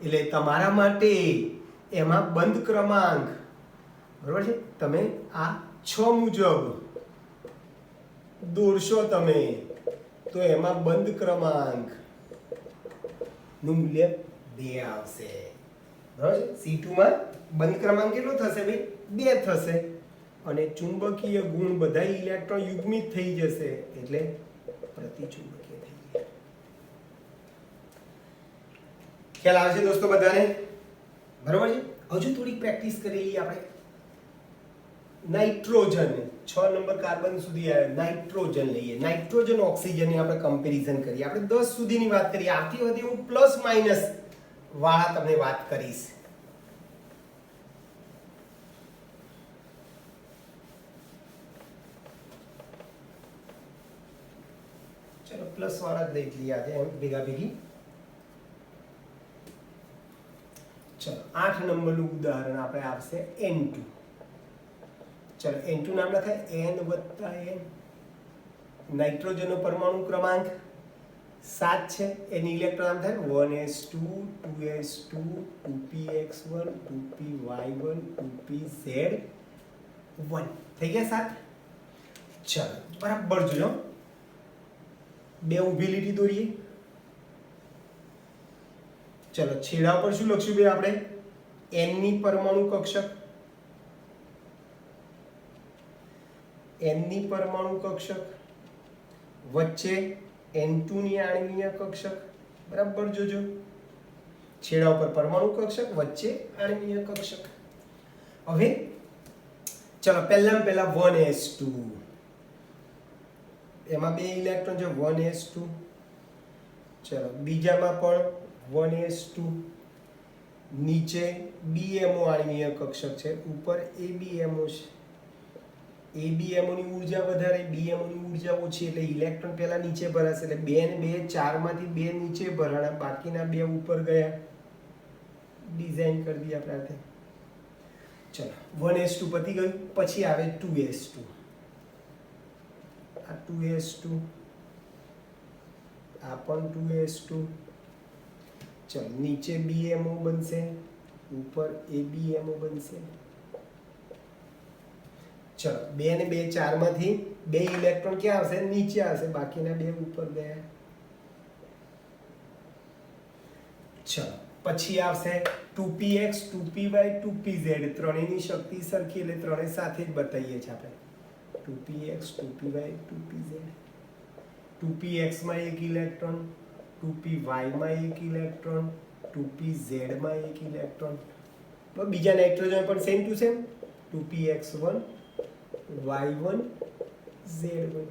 S1: એટલે તમારા માટે એમાં બંધ ક્રમાંક બરોબર છે. તમે આ 6 મુજબ દોરશો તમે તો એમાં બંધ ક્રમાંક નું મૂલ્ય 2 આવશે. બરાબર છે? C2 માં બંધ ક્રમાંક કેટલો થશે ભાઈ? 2 થશે. અને ચુંબકીય ગુણ બધા ઇલેક્ટ્રોન યુગ્મિત થઈ જશે એટલે પ્રતિચુંબકીય થઈ જાય. ખ્યાલ આવે છે દોસ્તો બધાને? બરાબર છે? હજુ થોડી પ્રેક્ટિસ કરી લઈએ આપણે. નાઇટ્રોજન 6 નંબર કાર્બન સુધી આવ્યો. નાઇટ્રોજન લઈએ. નાઇટ્રોજન ઓક્સિજન ની આપણે કમ્પેરિઝન કરીએ. આપણે 10 સુધીની વાત કરીએ. આથી વધુ હું પ્લસ માઇનસ વાળા તમને વાત કરીશ. ચલો પ્લસ વાળા જ લઈ લઈએ આજે એમ ભેગા ભેગી. ચલો 8 નંબરનું ઉદાહરણ આપણે આવશે N2. ચલો N2 નામ લખાય N + N. નાઇટ્રોજનનો પરમાણુ ક્રમાંક 7 છે. એની ઇલેક્ટ્રોન નામ થાય 1s2 2s2 2px1 2py1 2pz1 થઈ ગયા 7. ચલો બરાબર જોજો, બે ઊભી લીટી દોરીએ. ચલો છેડા પર શું લખશું બે આપણે? n ની પરમાણુ કક્ષક, n ની પરમાણુ કક્ષક વચ્ચે n2 ની આણ્વીય કક્ષક. બરાબર જોજો, છેડા ઉપર પરમાણુ કક્ષક, વચ્ચે આણ્વીય કક્ષક. હવે ચલો પહેલા 1s2, એમાં બે ઇલેક્ટ્રોન છે 1s2. ચલો બીજામાં પણ 1s2, નીચે BMO આણ્વીય કક્ષક છે, ઉપર ABMO છે. ABMO ની ઊર્જા વધારે, BMO ની ઊર્જા ઓછી, એટલે ઇલેક્ટ્રોન પહેલા નીચે ભરાશે. એટલે 2 ને 2 4 માંથી 2 નીચે ભરાણા, બાકીના 2 ઉપર ગયા. ડિઝાઇન કરી દઈએ આપણે. ચલો 1s2 પતી ગયું. પછી આવે 2s2. આ 2s2, આ પણ 2s2. ચલો નીચે BMO બનશે, ઉપર ABMO બનશે. ચલો 2 ને 2 4 માંથી 2 ઇલેક્ટ્રોન ક્યાં આવશે? નીચે આવશે, બાકીના 2 ઉપર ગયા. ચલો પછી આવશે 2px 2py 2pz. ત્રણેયની શક્તિ સરખી, એટલે ત્રણેય સાથે જ બતાવીએ છીએ આપણે. 2px 2py 2pz. 2px માં એક ઇલેક્ટ્રોન, 2py માં એક ઇલેક્ટ્રોન, 2pz માં એક ઇલેક્ટ્રોન. તો બીજા નાઇટ્રોજન પણ same to same, 2px1 y1 z1.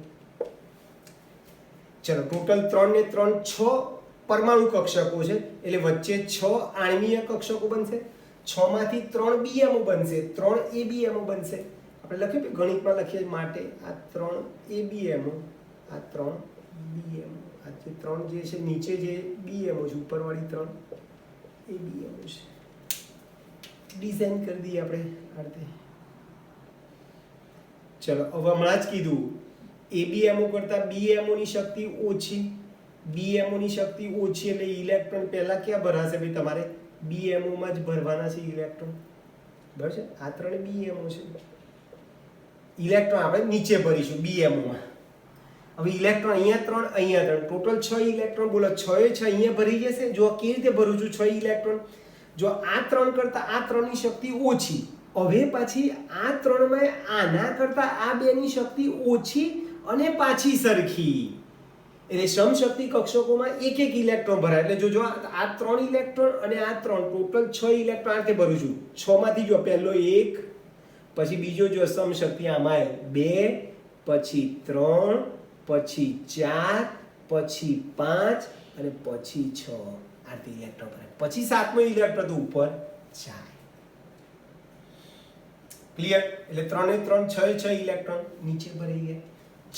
S1: ચલો ટોટલ 3 ને 3 6 પરમાણુ કક્ષકો છે, એટલે વચ્ચે 6 આણ્વીય કક્ષકો બનશે. 6 માંથી 3 BMO બનશે, 3 ABMO બનશે. આપણે લખીએ ગણિતમાં લખીએ માટે આ 3 ABMO, આ 3 BMO. આ જે 3 જે છે નીચે જે BMO છે, ઉપરવાળી 3 ABMO છે. ડિઝાઇન કરી દઈએ આપણે આ રીતે. ચલો હવે હમણાં જ કીધું ABMO કરતા BMO ની શક્તિ ઓછી. BMO ની શક્તિ ઓછી એટલે ઇલેક્ટ્રોન પહેલા ક્યાં ભરાશે ભાઈ? તમારે BMO માં જ ભરવાના છે ઇલેક્ટ્રોન. બરાબર છે? આ 3 BMO છે. ઇલેક્ટ્રોન આપણે નીચે ભરીશું BMO માં. હવે ઇલેક્ટ્રોન અહીંયા 3 અહીંયા 3, ટોટલ 6 ઇલેક્ટ્રોન. બોલો 6 એ 6 અહીંયા ભરી જશે. જો કેવી રીતે ભરું છું 6 ઇલેક્ટ્રોન? જો આ 3 કરતા આ 3 ની શક્તિ ઓછી, હવે પાછી આ 3 માં આના કરતા આ 2 ની શક્તિ ઓછી અને પાછી સરખી. એટલે સમશક્તિ કક્ષકોમાં એક એક ઇલેક્ટ્રોન ભરાય. એટલે જોજો આ 3 ઇલેક્ટ્રોન અને આ 3, ટોટલ 6 ઇલેક્ટ્રોન આ રીતે ભરું છું. 6 માંથી જો પહેલો 1, પછી બીજો જો સમશક્તિ આમાં 2, પછી 3, પછી 4, પછી 5 અને પછી 6. આ રીતે ઇલેક્ટ્રોન ભરાય. પછી 7મો ઇલેક્ટ્રોન તો ઉપર જાય. ક્લિયર? એટલે 3 ને 3 6 6 ઇલેક્ટ્રોન નીચે ભરાઈ ગયા.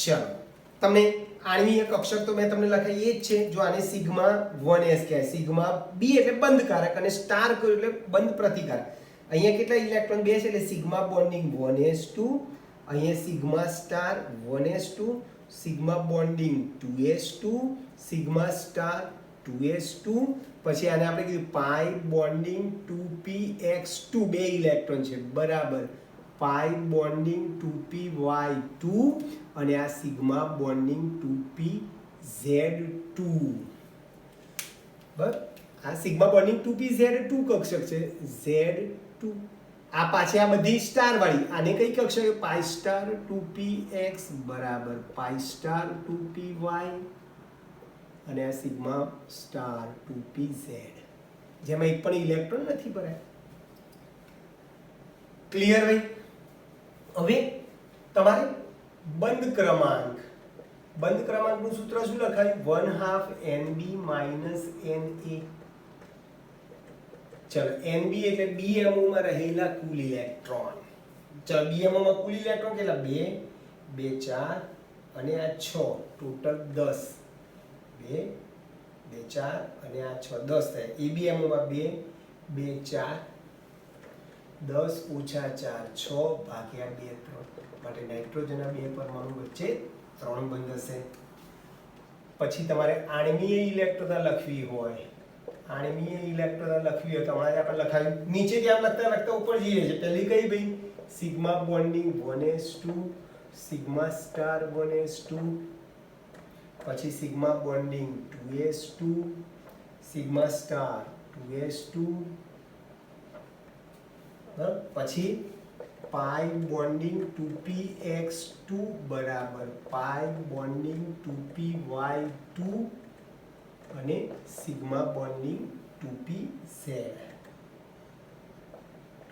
S1: ચલો તમને આણ્વીય કક્ષક તો મેં તમને લખાઈ એ જ છે. જો આને સિગ્મા 1s કહેવાય, સિગ્મા b એટલે બંધકારક અને સ્ટાર કર્યું એટલે બંધ પ્રતિકાર. અહીંયા કેટલા ઇલેક્ટ્રોન? 2 છે એટલે સિગ્મા બોન્ડિંગ 1s2, અહીંયા sigma star 1s2, sigma bonding 2s2, sigma star 2s2. પછી આને આપણે કીધું પાઈ બોન્ડિંગ 2px2, 2 ઇલેક્ટ્રોન છે બરાબર. પાઈ બોન્ડિંગ 2py2 અને આ સિગ્મા બોન્ડિંગ 2pz2. બરાબર? આ સિગ્મા બોન્ડિંગ 2pz2 કક્ષક છે, z2. આ પાછી આ બધી સ્ટાર વાળી, આને કઈ કક્ષક? પાઈ સ્ટાર 2px બરાબર પાઈ સ્ટાર 2py અને આ સિગ્મા સ્ટાર 2pz, જેમાં એક પણ ઇલેક્ટ્રોન નથી ભરાય. ક્લિયર ભાઈ? હવે તમારે બંધ ક્રમાંકનું સૂત્ર શું લખાય? 1/2 NB - NA. ચલો NB એટલે BMO માં રહેલા કુલ ઇલેક્ટ્રોન. ચલો BMO માં કુલ ઇલેક્ટ્રોન કેટલા? 2 2 4 અને આ 6, ટોટલ 10. 2 2 4 અને આ 6 10 થાય. EBMમાં 2 2 4 10 ઓછા 4 6 ભાગ્યા 2 3 માટે નાઇટ્રોજનના 2 પરમાણુ વચ્ચે 3 બંધ હશે. પછી તમારે આણ્વીય ઇલેક્ટ્રોન લખવી હોય, આણ્વીય ઇલેક્ટ્રોન લખવી હોય તો હમણાં જ આપણે લખાવ્યું, નીચે ત્યાં લખતા લખતા ઉપર જઈએ છે. પહેલી કઈ ભાઈ? Sigma bonding 1s2 sigma star 1s2, પછી sigma bonding 2s2 sigma star 2s2, પછી પાઈ બોન્ડિંગ 2px2 બરાબર પાઈ બોન્ડિંગ 2py2 અને સિગ્મા બોન્ડિંગ 2pz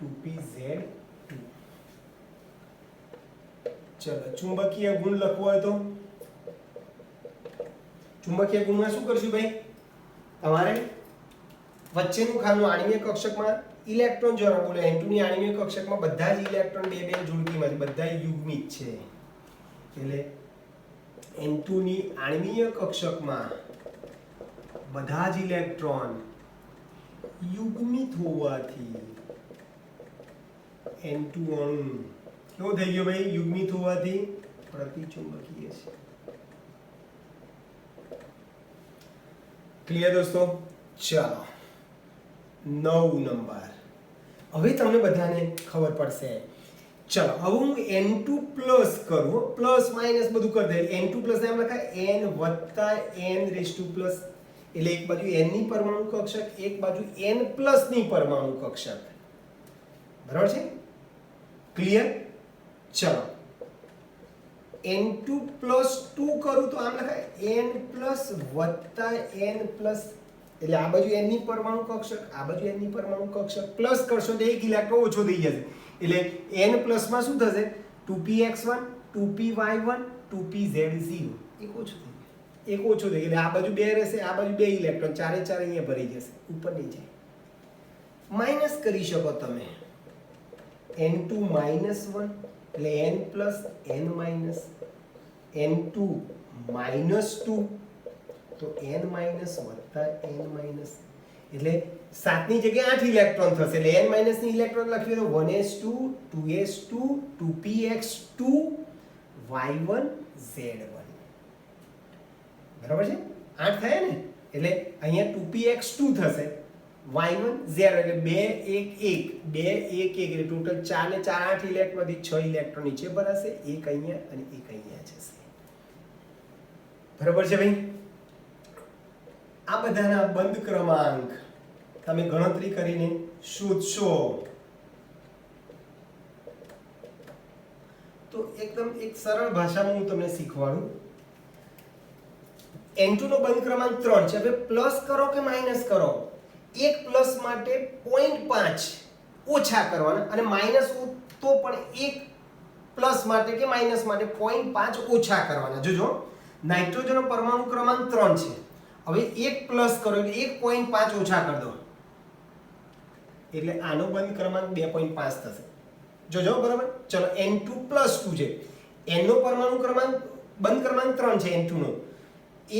S1: 2pz2. ચલો ચુંબકીય ગુણ લખવો હોય તો ચુંબકીય ગુણમાં શું કરશું ભાઈ? તમારે વચ્ચેનું ખાનું આણ્વીય કક્ષકમાં ઇલેક્ટ્રોન જોડો. બોલો N2 ની આણ્વીય કક્ષકમાં બધા જ ઇલેક્ટ્રોન બે બે જોડકીમાંથી બધા યુગ્મિત છે. એટલે N2 ની આણ્વીય કક્ષકમાં બધા જ ઇલેક્ટ્રોન યુગ્મિત હોવાથી N2 અણુ કેવો થઈ ગયો ભાઈ? યુગ્મિત હોવાથી પ્રતિચુંબકીય છે. ક્લિયર દોસ્તો? ચાલો 9 નંબર. હવે તમને બધાને ખબર પડશે. ચલો હવે હું N2 પ્લસ કરું, પ્લસ માઇનસ બધું કરી દે. N2 પ્લસ એમ લખાય N વત્તા N રેઝ ટુ પ્લસ, એટલે એક બાજુ N ની પરમાણુ કક્ષક, એક બાજુ N પ્લસ ની પરમાણુ કક્ષક. બરાબર છે? ક્લિયર? ચલો N2 પ્લસ 2 કરું તો આમ લખાય N પ્લસ વત્તા N પ્લસ, એટલે આ બાજુ N ની પરમાણુ કક્ષક, આ બાજુ N ની પરમાણુ કક્ષક, પ્લસ કરશો તો એક ઇલેક્ટ્રોન ઓછો થઈ જશે. એટલે N પ્લસ માં શું થશે? 2px1 2py1 2pz0, એક ઓછો થઈ ગયો, એક ઓછો થઈ ગયો. એટલે આ બાજુ 2 રહેશે, આ બાજુ 2 ઇલેક્ટ્રોન, ચારે ચાર અહીંયા ભરી જશે, ઉપર નહીં જાય. માઇનસ કરી શકો તમે N2 -1 એટલે N plus N minus, N2 -2 તો N માઇનસ વત્તા N માઇનસ, એટલે 7 ની જગ્યાએ 8 ઇલેક્ટ્રોન થશે. એટલે N માઇનસ ની ઇલેક્ટ્રોન લખીએ તો 1s2 2s2 2px2 y1 z1. બરાબર છે? 8 થયા ને? એટલે અહીંયા 2px2 થશે, y1 0, એટલે 2 1 1 2 1 1, એટલે ટોટલ 4 ને 4 8 ઇલેક્ટ્રોનમાંથી 6 ઇલેક્ટ્રોન નીચે ભરાશે, એક અહીંયા અને એક અહીંયા જશે. બરાબર છે ભાઈ? આ બધાના બંધ ક્રમાંક તમે ગણતરી કરીને શોધશો તો એકદમ એક સરળ ભાષામાં હું તમને શીખવાડું. N2 નો બંધ ક્રમાંક 3 છે. હવે પ્લસ કરો કે માઇનસ કરો, એક પ્લસ માટે 0.5 ઓછા કરવાના, અને માઇનસ તો પણ એક પ્લસ માટે કે માઇનસ માટે 0.5 ઓછા કરવાના. જોજો નાઇટ્રોજનનો પરમાણુ ક્રમાંક 3 છે. હવે એક પ્લસ કરો એટલે 1.5 ઓછા કરી દો, એટલે આનો બંધ ક્રમાંક 2.5 થશે. જોજો બરાબર. ચલો N2 પ્લસ 2 છે, N નો પરમાણુ ક્રમાંક બંધ ક્રમાંક 3 છે N2 નો.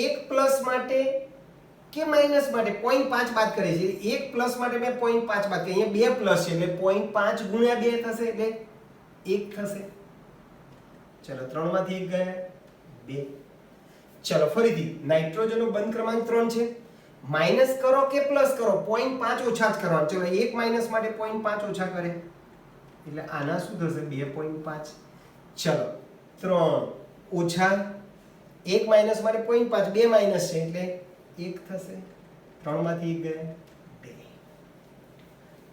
S1: એક પ્લસ માટે કે માઇનસ માટે 0.5 બાદ કરે છે. એક પ્લસ માટે મેં 0.5 બાદ કરી, અહીંયા 2 પ્લસ છે એટલે 0.5 ગુણ્યા 2 થશે, એટલે 1 થશે. ચલો 3 માંથી 1 ગયા 2. ચલો ફરીથી નાઇટ્રોજનનો બંધ ક્રમાંક 3 છે. માઇનસ કરો કે પ્લસ કરો, 0.5 ઓછા જ કરવાના. ચલો એક માઇનસ માટે 0.5 ઓછા કરે એટલે આના શું થશે? 2.5. ચલો 3 ઓછા એક માઇનસ માટે 0.5, 2 માઇનસ છે એટલે 1 થશે. 3 માંથી 1 ગયા 2.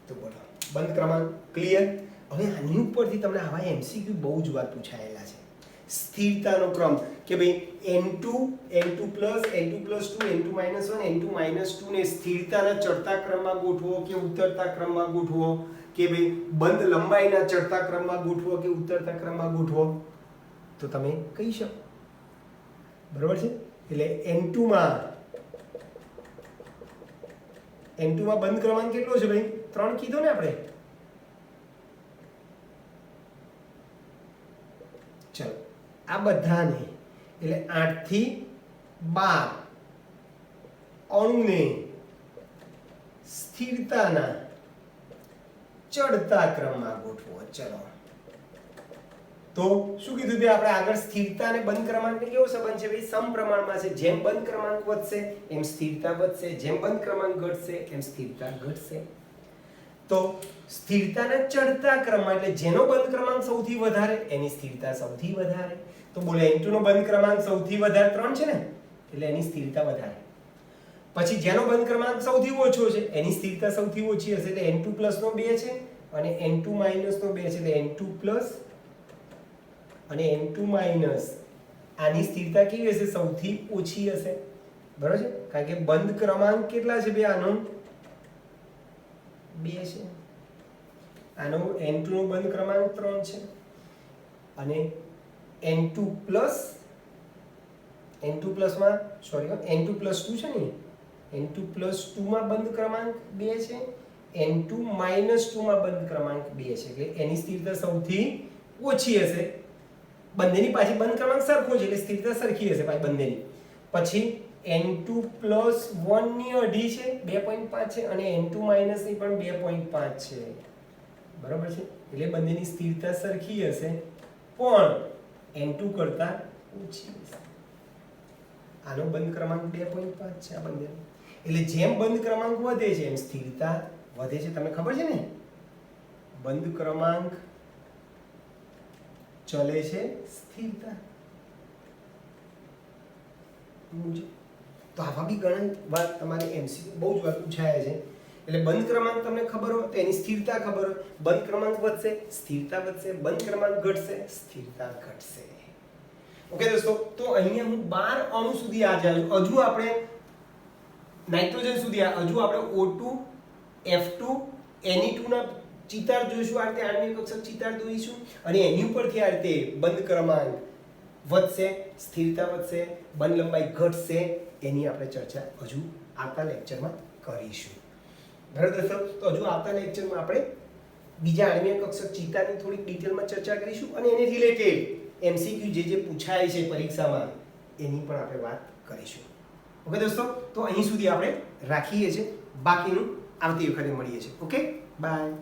S1: તો બોલો બંધ ક્રમાંક ક્લિયર? હવે આની ઉપરથી તમને આવા MCQ બહુ જ વાર પૂછાયેલા છે. સ્થિરતાનો ક્રમ કે ભાઈ N2 N2 plus N2 plus 2 N2 minus 1 N2 minus 2 ને સ્થિરતાના ચડતા ક્રમમાં ગોઠવો કે ઉતરતા ક્રમમાં ગોઠવો, કે ભાઈ બંધ લંબાઈના ચડતા ક્રમમાં ગોઠવો કે ઉતરતા ક્રમમાં ગોઠવો, તો તમે કહી શકો. બરાબર છે? એટલે N2 માં બંધ ક્રમાંક કેટલો છે ભાઈ? 3 કીધો ને આપણે. ચલો આ બધાને એટલે 8 થી 12 અણુને સ્થિરતાના ચડતા ક્રમમાં ગોઠવો. ચલો તો શું કીધું તે આપણે આગળ સ્થિરતા અને બંધ ક્રમાંકને કેવો સંબંધ છે ભાઈ? સમપ્રમાણમાં છે. જેમ બંધ ક્રમાંક વધશે એમ સ્થિરતા વધશે, જેમ બંધ ક્રમાંક ઘટશે એમ સ્થિરતા ઘટશે. તો સ્થિરતાના ચડતા ક્રમમાં એટલે જેનો બંધ ક્રમાંક સૌથી વધારે એની સ્થિરતા સૌથી વધારે. તો બોલો n2 નો બંધ ક્રમાંક સૌથી વધારે 3 છે ને, એટલે એની સ્થિરતા વધારે. પછી જેનો બંધ ક્રમાંક સૌથી ઓછો છે એની સ્થિરતા સૌથી ઓછી હશે, એટલે n2 પ્લસ નો 2 છે અને n2 માઇનસ નો 2 છે, એટલે n2 પ્લસ અને n2 માઇનસ આની સ્થિરતા કેવી હશે? સૌથી ઓછી હશે. બરાબર છે, કારણ કે બંધ ક્રમાંક કેટલા છે બે? આનો 2 છે, આનો n2 નો બંધ ક્રમાંક 3 છે અને n2 પ્લસ માં સોરી n2 પ્લસ 2 છે ને, n2 પ્લસ 2 માં બંધ ક્રમાંક 2 છે, n2 માઇનસ 2 માં બંધ ક્રમાંક 2 છે, એટલે એની સ્થિરતા સૌથી ઓછી હશે. બંનેની પાછી બંધ ક્રમાંક સરખો છે એટલે સ્થિરતા સરખી હશે પાછી બંનેની. પછી n2 પ્લસ 1 ની અઢી છે 2.5 છે અને n2 માઇનસ ની પણ 2.5 છે. બરાબર છે, એટલે બંનેની સ્થિરતા સરખી હશે પણ n2 કરતા ઓછી હશે. આનો બંધ ક્રમાંક 2.5 છે આ બંનેનો. એટલે જેમ બંધ ક્રમાંક વધે છે એમ સ્થિરતા વધે છે. તમને ખબર છે ને, બંધ ક્રમાંક ચલે છે સ્થિરતા. તો આવા બી ઘણા વાર તમારે એમસીક્યુ બહુ જ વાર પૂછાયા છે. એટલે બંધ ક્રમાંક તમને ખબર હોય તો એની સ્થિરતા ખબર હોય. બંધ ક્રમાંક વધશે સ્થિરતા વધશે, બંધ ક્રમાંક ઘટશે સ્થિરતા ઘટશે. ઓકે દોસ્તો, તો અહીંયા હું 12 અણુ સુધી આ જાણ્યું. હજુ આપણે નાઇટ્રોજન સુધી હજુ આપણે O2 F2 Ne2 ના ચિતાર જોઈશું. આ રીતે આણ્વિક કક્ષક ચિતાર દોરીશું અને એની ઉપરથી આ રીતે બંધ ક્રમાંક વધશે, સ્થિરતા વધશે, બંધ લંબાઈ ઘટશે, એની આપણે ચર્ચા હજુ આવતા લેક્ચરમાં કરીશું. બરાબર દોસ્તો, તો હજુ આવતા લેક્ચરમાં આપણે બીજા આણ્વિક કક્ષક ચિતારની થોડીક ડિટેલમાં ચર્ચા કરીશું અને એને રિલેટેડ એમસીક્યુ જે પૂછાય છે પરીક્ષામાં એની પણ આપણે વાત કરીશું. ઓકે દોસ્તો, તો અહીં સુધી આપણે રાખીએ છીએ. બાકીનું આવતી વખતે મળીએ છીએ. Okay, by.